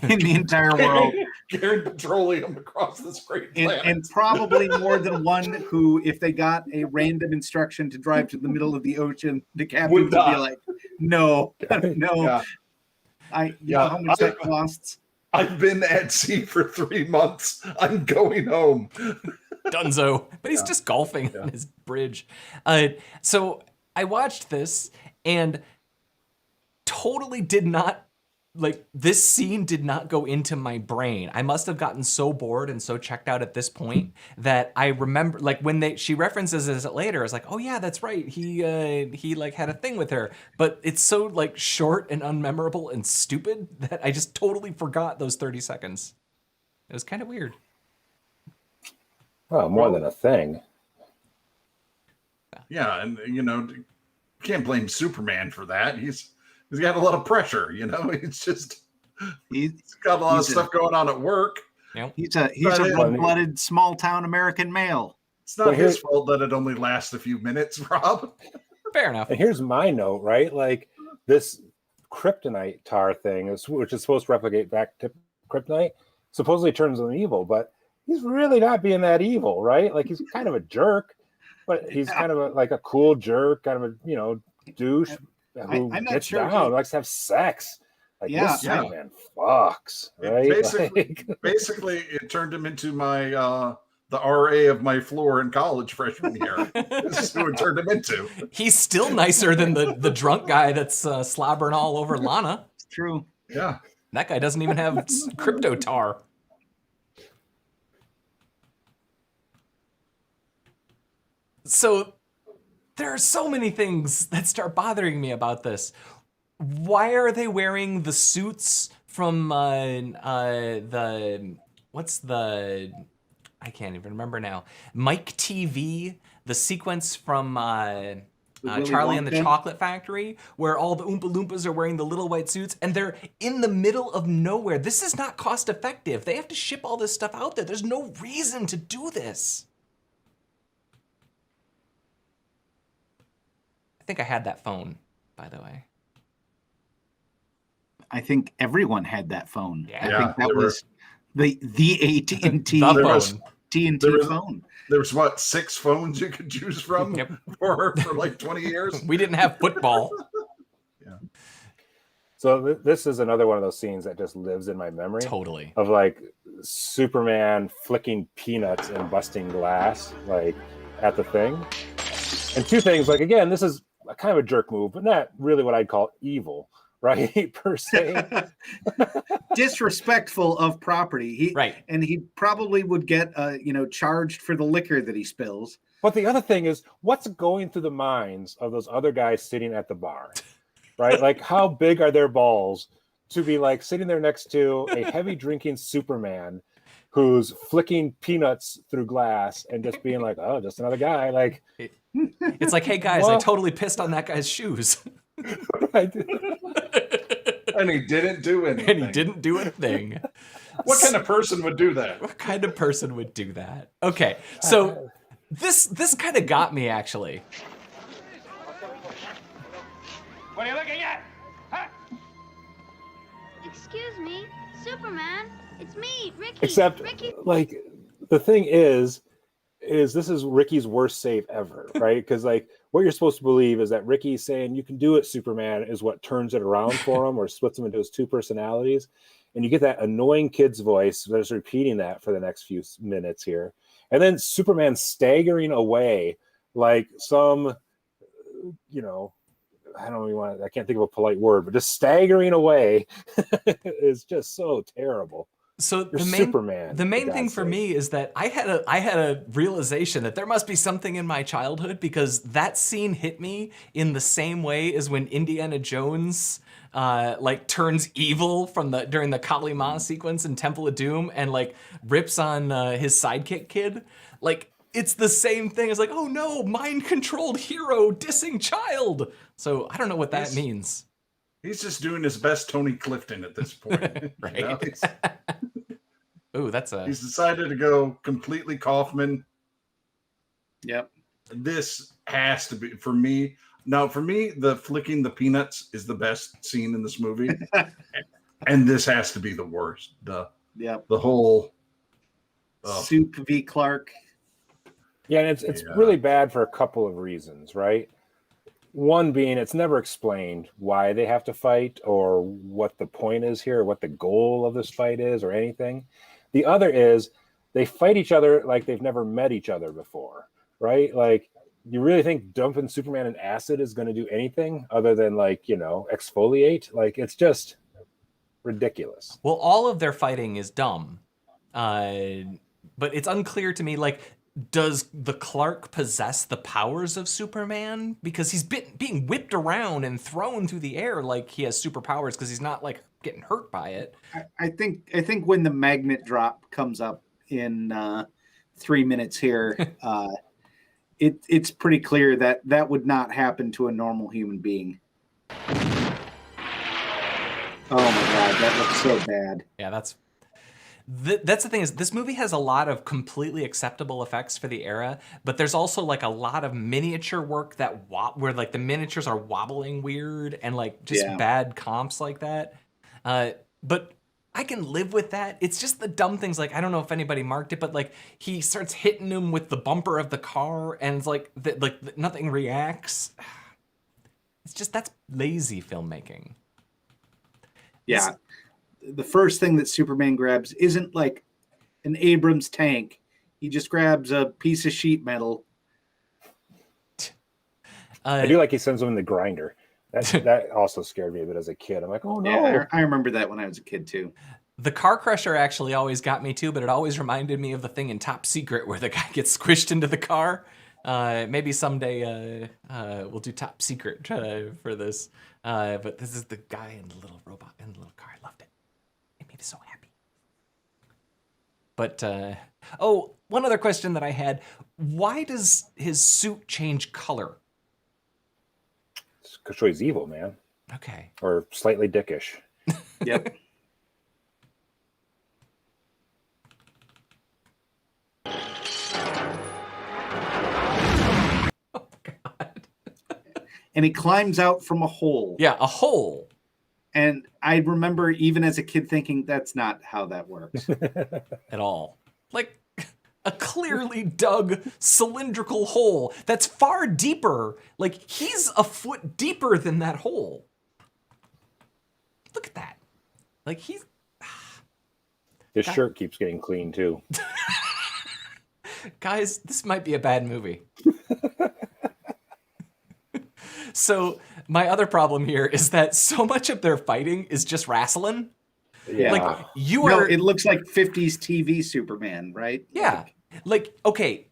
in the entire world carrying petroleum across this great planet. And probably more than one who, if they got a random instruction to drive to the middle of the ocean, the captain would be like, no. Yeah. You know how much that costs? I've been at sea for 3 months. I'm going home. Dunzo. But he's just golfing on his bridge. So I watched this and totally did not, like, this scene did not go into my brain. I must have gotten so bored and so checked out at this point that I remember, like, when she references it later, I was like, oh yeah, that's right. He like had a thing with her, but it's so like short and unmemorable and stupid that I just totally forgot those 30 seconds. It was kind of weird. Well, more than a thing. Yeah, and you can't blame Superman for that. He's got a lot of pressure, It's just he's got a lot of stuff going on at work. Yep. He's a red-blooded small town American male. It's not his fault that it only lasts a few minutes, Rob. Fair enough. And here's my note, right? Like this kryptonite tar thing, which is supposed to replicate back to kryptonite, supposedly turns him evil, but he's really not being that evil, right? Like he's kind of a jerk, but he's kind of a cool jerk, kind of a douche. Who I'm not gets sure down, likes to have sex. Like this man fucks, right? Basically, it turned him into my the RA of my floor in college freshman year. This is who it turned him into. He's still nicer than the drunk guy that's slobbering all over Lana. It's true. Yeah. That guy doesn't even have crypto tar. So there are so many things that start bothering me about this. Why are they wearing the suits from I can't even remember now. Mike TV, the sequence from Charlie and the Chocolate Factory, where all the Oompa Loompas are wearing the little white suits, and they're in the middle of nowhere. This is not cost effective. They have to ship all this stuff out there. There's no reason to do this. I think I had that phone, by the way. I think everyone had that phone. Yeah. I think that was the AT&T phone. There was what, 6 phones you could choose from for like 20 years? We didn't have football. Yeah. So this is another one of those scenes that just lives in my memory. Totally. Of like Superman flicking peanuts and busting glass like at the thing. And 2 things, like again, this is a kind of a jerk move, but not really what I'd call evil, right? Per se. Disrespectful of property. Right. And he probably would get charged for the liquor that he spills. But the other thing is, what's going through the minds of those other guys sitting at the bar, right? Like, how big are their balls to be like sitting there next to a heavy drinking Superman who's flicking peanuts through glass and just being like, oh, just another guy. Like, it's like, hey guys, I totally pissed on that guy's shoes. Right. And he didn't do anything. And he didn't do a thing. What kind of person would do that? What kind of person would do that? Okay, so this kind of got me, actually. What are you looking at? Huh? Excuse me, Superman. It's me, Ricky. Except, Ricky. like, the thing is this is Ricky's worst save ever, right? Because, like, what you're supposed to believe is that Ricky's saying, you can do it, Superman, is what turns it around for him or splits him into his two personalities. And you get that annoying kid's voice that's repeating that for the next few minutes here. And then Superman staggering away like some, you know, I can't think of a polite word, but just staggering away is just so terrible. So You're Superman. The main thing for me is that I had a realization that there must be something in my childhood, because that scene hit me in the same way as when Indiana Jones like turns evil during the Kali Ma sequence in Temple of Doom and like rips on his sidekick kid. Like, it's the same thing. It's like, oh no, mind-controlled hero dissing child. So I don't know what that means. He's just doing his best Tony Clifton at this point. Right. You know? Ooh, he's decided to go completely Kaufman. Yep. This has to be, for me, the flicking the peanuts is the best scene in this movie. And this has to be the worst. The whole Soup v. Clark. Yeah, and it's really bad for a couple of reasons, right? One being, it's never explained why they have to fight or what the point is here, or what the goal of this fight is, or anything. The other is they fight each other like they've never met each other before, right? Like, you really think dumping Superman in acid is going to do anything other than, like, you know, exfoliate? Like, it's just ridiculous. Well, all of their fighting is dumb. But it's unclear to me, like, does the Clark possess the powers of Superman? Because he's being whipped around and thrown through the air like he has superpowers, because he's not, like, getting hurt by it. I think when the magnet drop comes up in 3 minutes here, it's pretty clear that would not happen to a normal human being. Oh my God, that looks so bad. Yeah, that's the thing, is this movie has a lot of completely acceptable effects for the era, but there's also like a lot of miniature work where like the miniatures are wobbling weird and like just bad comps like that. But I can live with that. It's just the dumb things, like, I don't know if anybody marked it, but like he starts hitting him with the bumper of the car and it's like nothing reacts. It's just, that's lazy filmmaking. Yeah. The first thing that Superman grabs isn't like an Abrams tank. He just grabs a piece of sheet metal. I do like he sends him in the grinder. That also scared me a bit as a kid. I'm like, oh no. Yeah, I remember that when I was a kid too. The car crusher actually always got me too, but it always reminded me of the thing in Top Secret where the guy gets squished into the car. Maybe someday we'll do Top Secret for this. But this is the guy in the little robot in the little car. I loved it. It made me so happy. But, one other question that I had. Why does his suit change color? It's because he's evil, man. Okay. Or slightly dickish. Yep. Oh, God. And he climbs out from a hole. Yeah, a hole. And I remember even as a kid thinking that's not how that works. At all. Like, a clearly dug cylindrical hole that's far deeper. Like, he's a foot deeper than that hole. Look at that. Like, he's... His shirt keeps getting clean, too. Guys, this might be a bad movie. So, my other problem here is that so much of their fighting is just wrestling. Yeah. Like, it looks like 50s TV Superman, right? Yeah. Like, okay,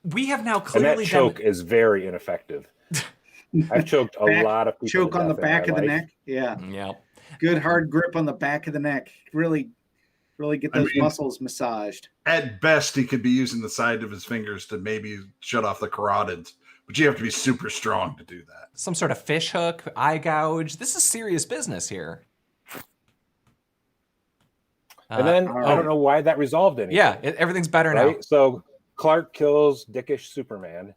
we have now And clearly that choke is very ineffective. I've choked a lot of people. Choke on the back of the neck. Yeah. Yep. Good hard grip on the back of the neck. Really get those muscles massaged. At best, he could be using the side of his fingers to maybe shut off the carotids, but you have to be super strong to do that. Some sort of fish hook, eye gouge. This is serious business here. And then I don't know why that resolved anything. Yeah, everything's better now. So Clark kills dickish Superman,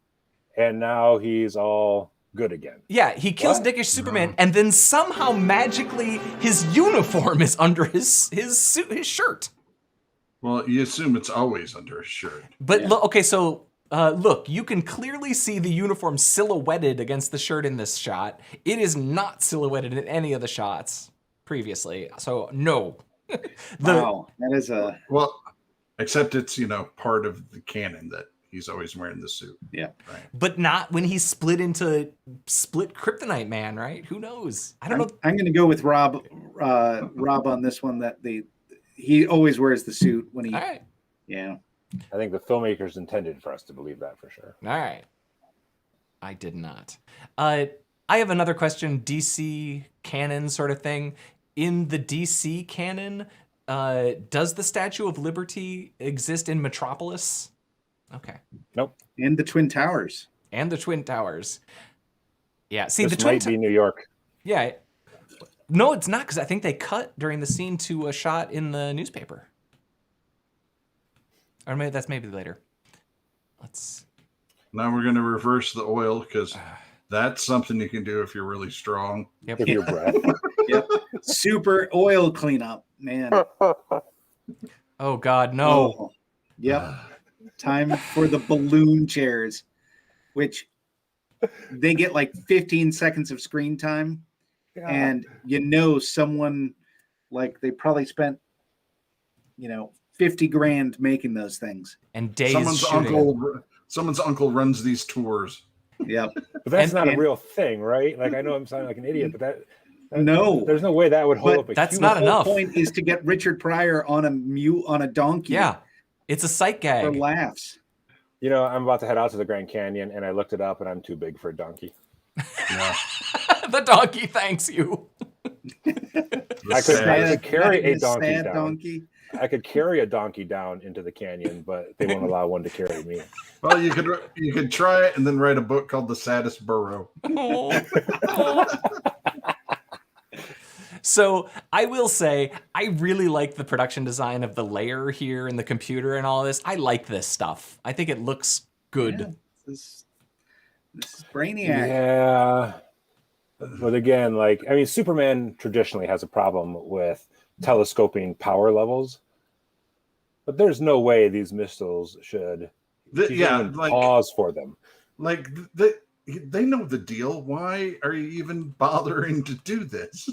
and now he's all good again. Yeah, he kills dickish Superman, and then somehow magically his uniform is under his shirt. Well, you assume it's always under his shirt. But look, okay, so look, you can clearly see the uniform silhouetted against the shirt in this shot. It is not silhouetted in any of the shots previously, so no. Wow, that is a... Well, except it's, part of the canon that he's always wearing the suit. Yeah. Right. But not when he's split Kryptonite Man, right? Who knows? I don't know. I'm going to go with Rob on this one, that he always wears the suit when he... All right. Yeah. I think the filmmakers intended for us to believe that for sure. All right. I did not. I have another question, DC canon sort of thing. In the DC canon, does the Statue of Liberty exist in Metropolis? Okay. Nope. And the Twin Towers. And the Twin Towers. Yeah. See, this the Twin might be New York. Yeah. No, it's not, because I think they cut during the scene to a shot in the newspaper. Or maybe that's later. Now we're going to reverse the oil, because that's something you can do if you're really strong. Yep. With your breath. Yep. Super oil cleanup, man. Oh God, no. Oh, yep. Time for the balloon chairs, which they get like 15 seconds of screen time. Yeah. And someone, like, they probably spent 50 grand making those things. And days someone's uncle runs these tours. Yep. But that's not a real thing, right? Like, I know I'm sounding like an idiot, but no, there's no way that would hold up. That's not enough. The whole point is to get Richard Pryor on a donkey. Yeah, it's a sight gag for laughs. I'm about to head out to the Grand Canyon, and I looked it up, and I'm too big for a donkey. Yeah. The donkey thanks you. I could carry a donkey down. Donkey. I could carry a donkey down into the canyon, but they won't allow one to carry me. Well, you could try it and then write a book called The Saddest Burrow. So I will say, I really like the production design of the layer here and the computer and all this. I like this stuff. I think it looks good. Yeah, this is Brainiac. Yeah. But again, Superman traditionally has a problem with telescoping power levels. But there's no way these missiles should pause for them. Like, they know the deal. Why are you even bothering to do this?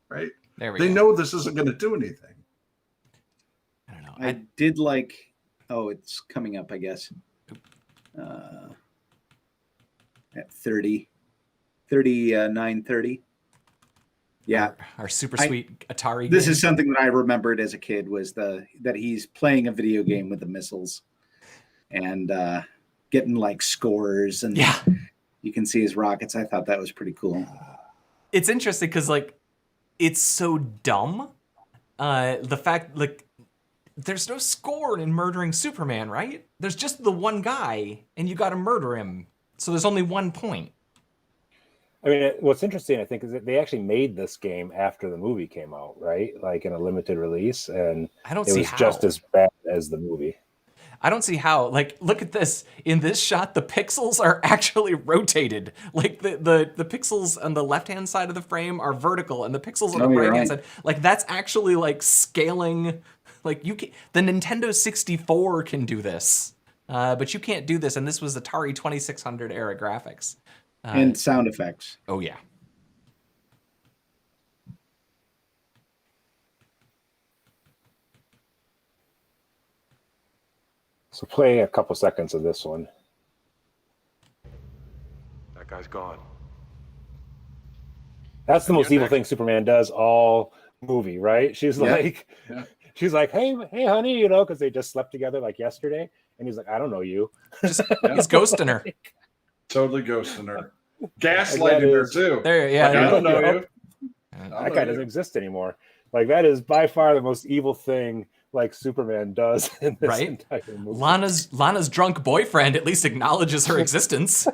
Right? They know this isn't going to do anything. I don't know. I did like... Oh, it's coming up, I guess. At 39:30. Yeah. Our super sweet Atari This game. is something that I remembered as a kid, was that he's playing a video game with the missiles and getting like scores, and you can see his rockets. I thought that was pretty cool. It's interesting because it's so dumb. The fact there's no score in murdering Superman, right? There's just the one guy and you got to murder him. So there's only 1 point. I mean, what's interesting, I think, is that they actually made this game after the movie came out, right? Like in a limited release, and it was just as bad as the movie. I don't see how. Look at this. In this shot, the pixels are actually rotated. Like the pixels on the left-hand side of the frame are vertical, and the pixels on the right-hand side, that's actually scaling. The Nintendo 64 can do this, but you can't do this. And this was Atari 2600 era graphics. And sound effects. Oh, yeah. So play a couple seconds of this one. That guy's gone. That's the most evil thing Superman does all movie, right? She's she's like, hey, honey, you know, because they just slept together like yesterday. And he's like, I don't know you. He's ghosting her. Totally ghosting her. Gaslighting her too. There, yeah. Like, I don't know you. That guy doesn't exist anymore. Like, that is by far the most evil thing like Superman does in this entire movie. Lana's drunk boyfriend at least acknowledges her existence.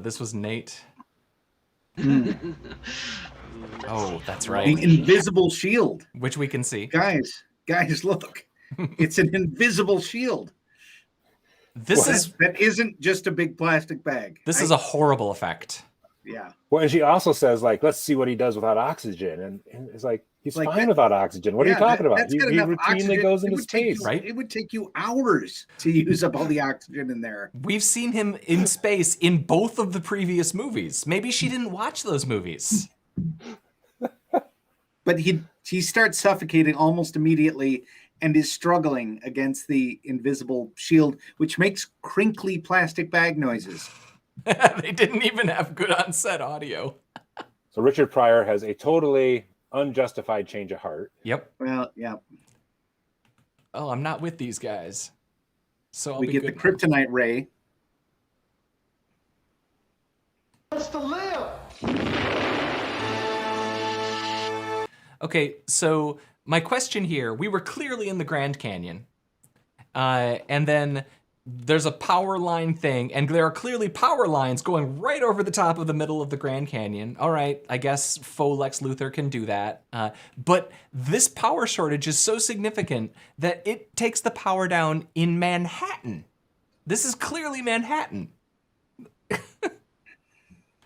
This was Nate. Oh, that's right. The invisible shield. Which we can see. Guys, look. It's an invisible shield. That isn't just a big plastic bag. This is a horrible effect. Yeah. Well, and she also says, like, let's see what he does without oxygen. And it's like, he's fine without oxygen. What are you talking about? He routinely goes into space. Right? It would take you hours to use up all the oxygen in there. We've seen him in space in both of the previous movies. Maybe she didn't watch those movies. But he starts suffocating almost immediately and is struggling against the invisible shield, which makes crinkly plastic bag noises. They didn't even have good on-set audio. So Richard Pryor has a totally unjustified change of heart. Yep. Well, yeah. Oh, I'm not with these guys. So we get the kryptonite ray. Wants to live. Okay, so my question here, we were clearly in the Grand Canyon. And then there's a power line thing, and there are clearly power lines going right over the top of the middle of the Grand Canyon. All right, I guess faux Lex Luthor can do that. But this power shortage is so significant that it takes the power down in Manhattan. This is clearly Manhattan.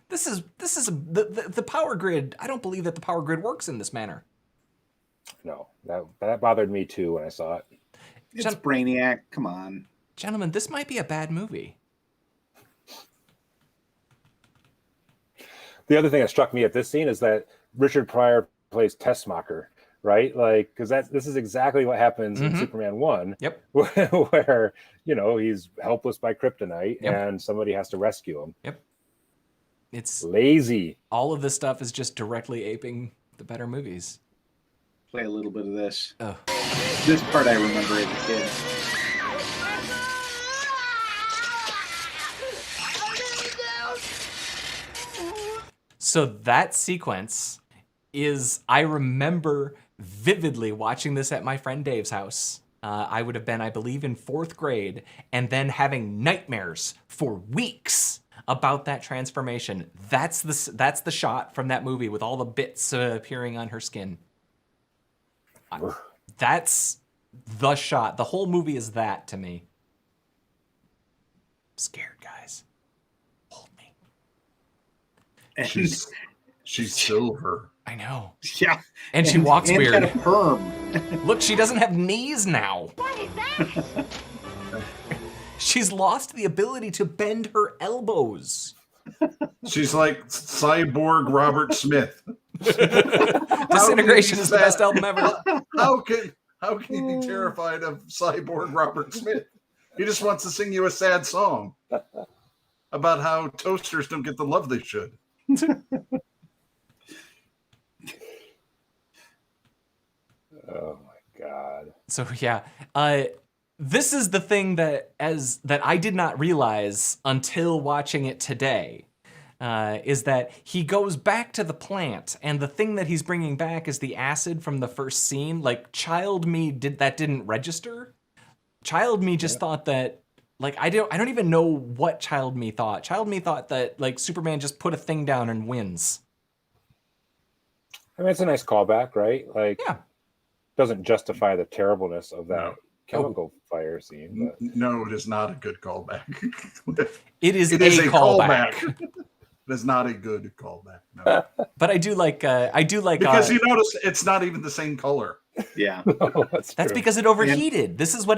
This is the power grid. I don't believe that the power grid works in this manner. No, that bothered me too when I saw it. It's Brainiac. Come on. Gentlemen, this might be a bad movie. The other thing that struck me at this scene is that Richard Pryor plays Tessmacher, right? Like, because this is exactly what happens in Superman 1. Yep. Where, you know, he's helpless by kryptonite and somebody has to rescue him. Yep. It's lazy. All of this stuff is just directly aping the better movies. Play a little bit of this. Oh. This part I remember as a kid. So that sequence is, I remember vividly watching this at my friend Dave's house. I would have been, I believe, in 4th grade, and then having nightmares for weeks about that transformation. That's the shot from that movie with all the bits appearing on her skin. That's the shot. The whole movie is that to me. I'm scared, guys. Hold me. And she's silver. I know. Yeah. And she walks weird. And a perm. Look, she doesn't have knees now. What is that? She's lost the ability to bend her elbows. She's like cyborg Robert Smith. Disintegration is the best album ever. How can he be terrified of cyborg Robert Smith? He just wants to sing you a sad song about how toasters don't get the love they should. Oh my God. So yeah, this is the thing that I did not realize until watching it today, is that he goes back to the plant, and the thing that he's bringing back is the acid from the first scene. Like, child me didn't register. Child me just thought that, like, I don't even know what child me thought. Child me thought that, like, Superman just put a thing down and wins. I mean, it's a nice callback, right? Like, yeah. Doesn't justify the terribleness of that chemical fire scene. But. No, it is not a good callback. It is a callback. It is not a good callback. No. But I do like because you notice it's not even the same color. Yeah, no, that's because it overheated. This is what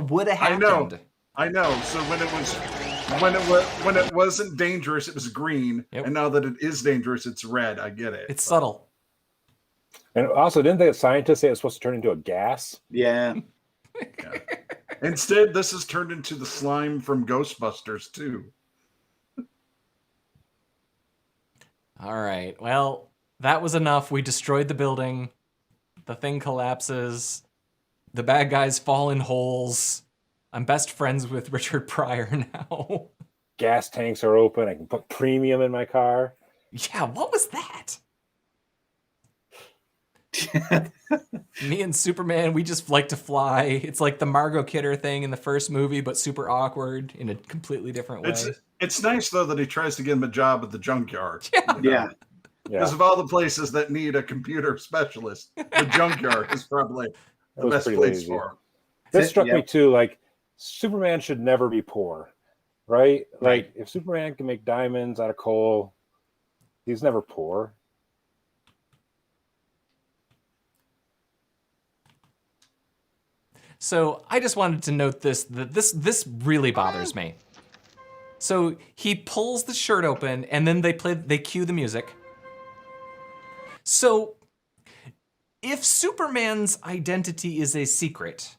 would have happened. I know. So when it wasn't dangerous, it was green, and now that it is dangerous, it's red. I get it. It's subtle. And also, didn't the scientists say it was supposed to turn into a gas? Yeah. Instead, this has turned into the slime from Ghostbusters too. All right. Well, that was enough. We destroyed the building. The thing collapses. The bad guys fall in holes. I'm best friends with Richard Pryor now. Gas tanks are open. I can put premium in my car. Yeah, what was that? Me and Superman, we just like to fly. It's like the Margot Kidder thing in the first movie, but super awkward in a completely different way. It's nice, though, that he tries to get him a job at the junkyard. Yeah. Yeah. Because of all the places that need a computer specialist, the junkyard is probably the best place for him. This struck me too, like, Superman should never be poor, right? Like, if Superman can make diamonds out of coal, he's never poor. So I just wanted to note that this really bothers me. So he pulls the shirt open and then they cue the music. So if Superman's identity is a secret,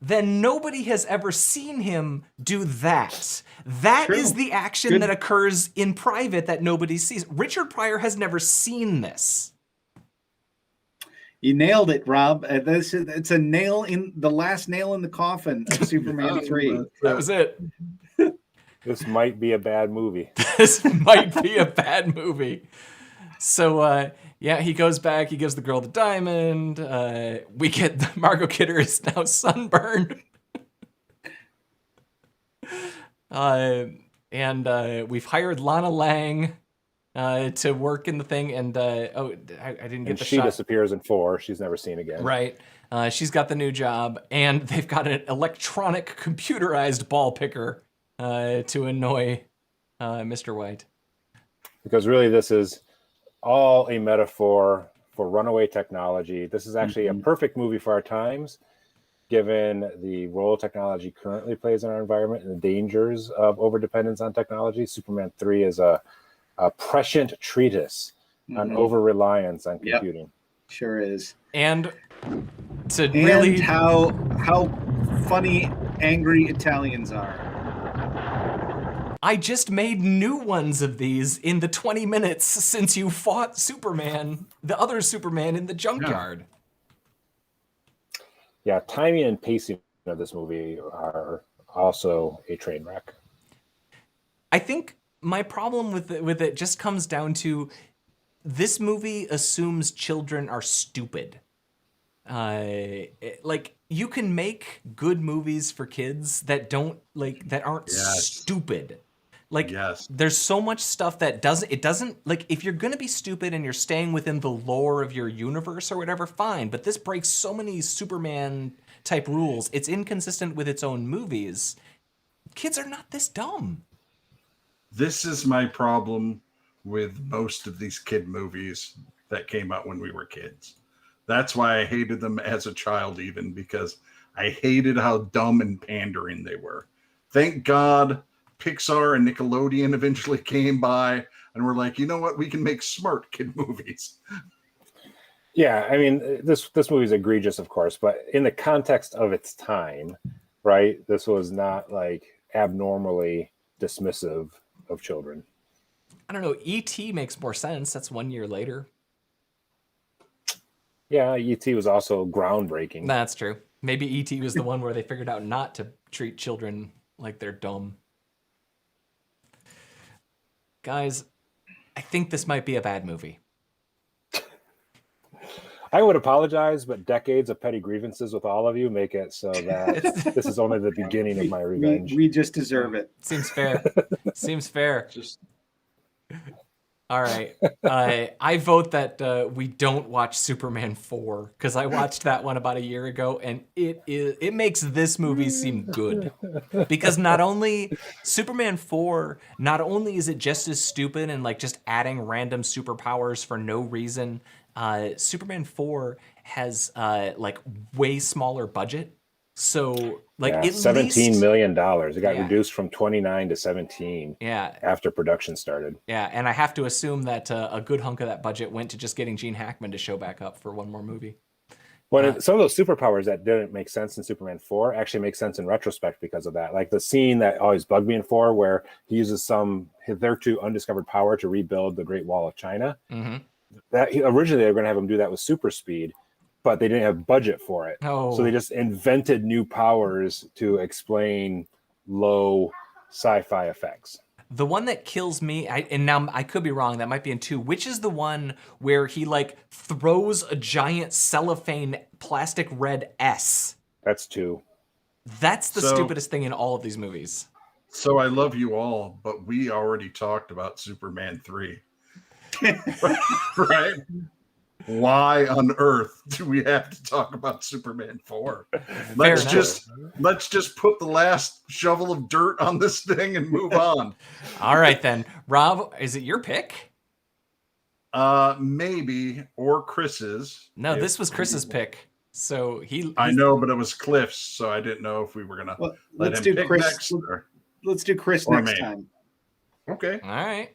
then nobody has ever seen him do that. That is the action that occurs in private that nobody sees. Richard Pryor has never seen this. You nailed it, Rob. It's a nail in the last nail in the coffin of Superman 3. That was it. This might be a bad movie. This might be a bad movie. So, yeah, he goes back. He gives the girl the diamond. We get Margot Kidder is now sunburned. And we've hired Lana Lang to work in the thing. And I didn't get the she shot. disappears in 4. She's never seen again. Right. She's got the new job. And they've got an electronic computerized ball picker to annoy Mr. White. Because really this is all a metaphor for runaway technology. This is actually a perfect movie for our times, given the role technology currently plays in our environment and the dangers of overdependence on technology. Superman 3 is a prescient treatise on over-reliance on computing. Yep. Sure is. And really how funny angry Italians are. I just made new ones of these in the 20 minutes since you fought Superman, the other Superman in the junkyard. Yeah, timing and pacing of this movie are also a train wreck. I think my problem with it just comes down to this movie assumes children are stupid. Like you can make good movies for kids that aren't stupid. Like there's so much stuff that doesn't like if you're gonna be stupid and you're staying within the lore of your universe or whatever, fine. But this breaks so many Superman type rules. It's inconsistent with its own movies. Kids are not this dumb. This is my problem with most of these kid movies that came out when we were kids. That's why I hated them as a child, even because I hated how dumb and pandering they were. Thank God Pixar and Nickelodeon eventually came by and were like, you know what? We can make smart kid movies. Yeah, I mean, this movie is egregious, of course, but in the context of its time, right? This was not like abnormally dismissive of children. I don't know. E.T. makes more sense. That's 1 year later. Yeah, E.T. was also groundbreaking. That's true. Maybe E.T. was the one where they figured out not to treat children like they're dumb. Guys, I think this might be a bad movie. I would apologize, but decades of petty grievances with all of you make it so that this is only the beginning of my revenge. We just deserve it. Seems fair. Seems fair. All right. I vote that we don't watch Superman 4 because I watched that one about a year ago, and it makes this movie seem good. Because not only Superman 4, not only is it just as stupid and like just adding random superpowers for no reason, Superman 4 has like way smaller budget. So like $17 million. It got reduced from 29 to 17 after production started. Yeah, and I have to assume that a good hunk of that budget went to just getting Gene Hackman to show back up for one more movie. Some of those superpowers that didn't make sense in Superman 4 actually make sense in retrospect because of that. Like the scene that always bugged me in 4 where he uses some hitherto undiscovered power to rebuild the Great Wall of China. Mm-hmm. Originally they were going to have him do that with super speed, but they didn't have budget for it. Oh. So they just invented new powers to explain low sci-fi effects. The one that kills me, and now I could be wrong, that might be in 2, which is the one where he like throws a giant cellophane plastic red S? That's 2. That's the stupidest thing in all of these movies. So I love you all, but we already talked about Superman 3. Right? Why on earth do we have to talk about Superman 4? Let's just put the last shovel of dirt on this thing and move on. All right then. Rob, is it your pick? Maybe, or Chris's. No, this was Chris's pick. So I know, but it was Cliff's, so I didn't know if we were gonna let him pick next. Let's do Chris next time. Okay. All right.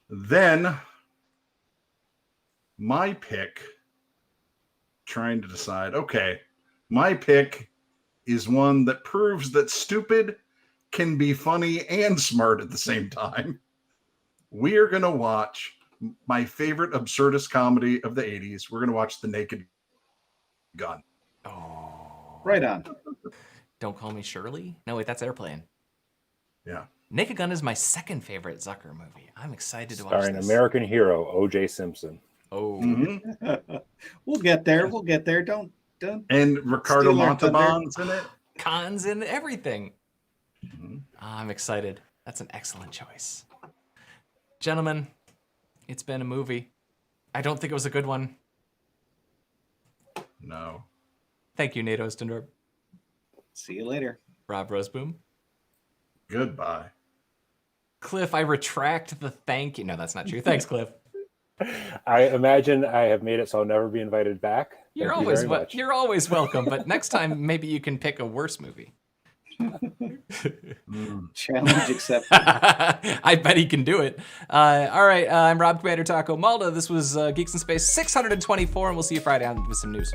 Then my pick, trying to decide, okay, my pick is one that proves that stupid can be funny and smart at the same time. We are going to watch my favorite absurdist comedy of the 80s. We're going to watch The Naked Gun. Oh. Right on. Don't Call Me Shirley? No, wait, that's Airplane. Yeah. Naked Gun is my second favorite Zucker movie. I'm excited to watch Starring this. American hero O.J. Simpson. Oh. Mm-hmm. We'll get there. Don't. And Ricardo Montalban's in it. Khan's in everything. Mm-hmm. I'm excited. That's an excellent choice. Gentlemen, it's been a movie. I don't think it was a good one. No. Thank you, Nate Ostendorp. See you later. Rob Roseboom. Goodbye. Cliff, I retract the thank you. No, that's not true. Thanks, Cliff. I imagine I have made it so I'll never be invited back. You're always welcome, but next time maybe you can pick a worse movie. Challenge accepted. I bet he can do it. All right, I'm Rob Commander Taco Malta. This was Geeks in Space 624, and we'll see you Friday on with some news.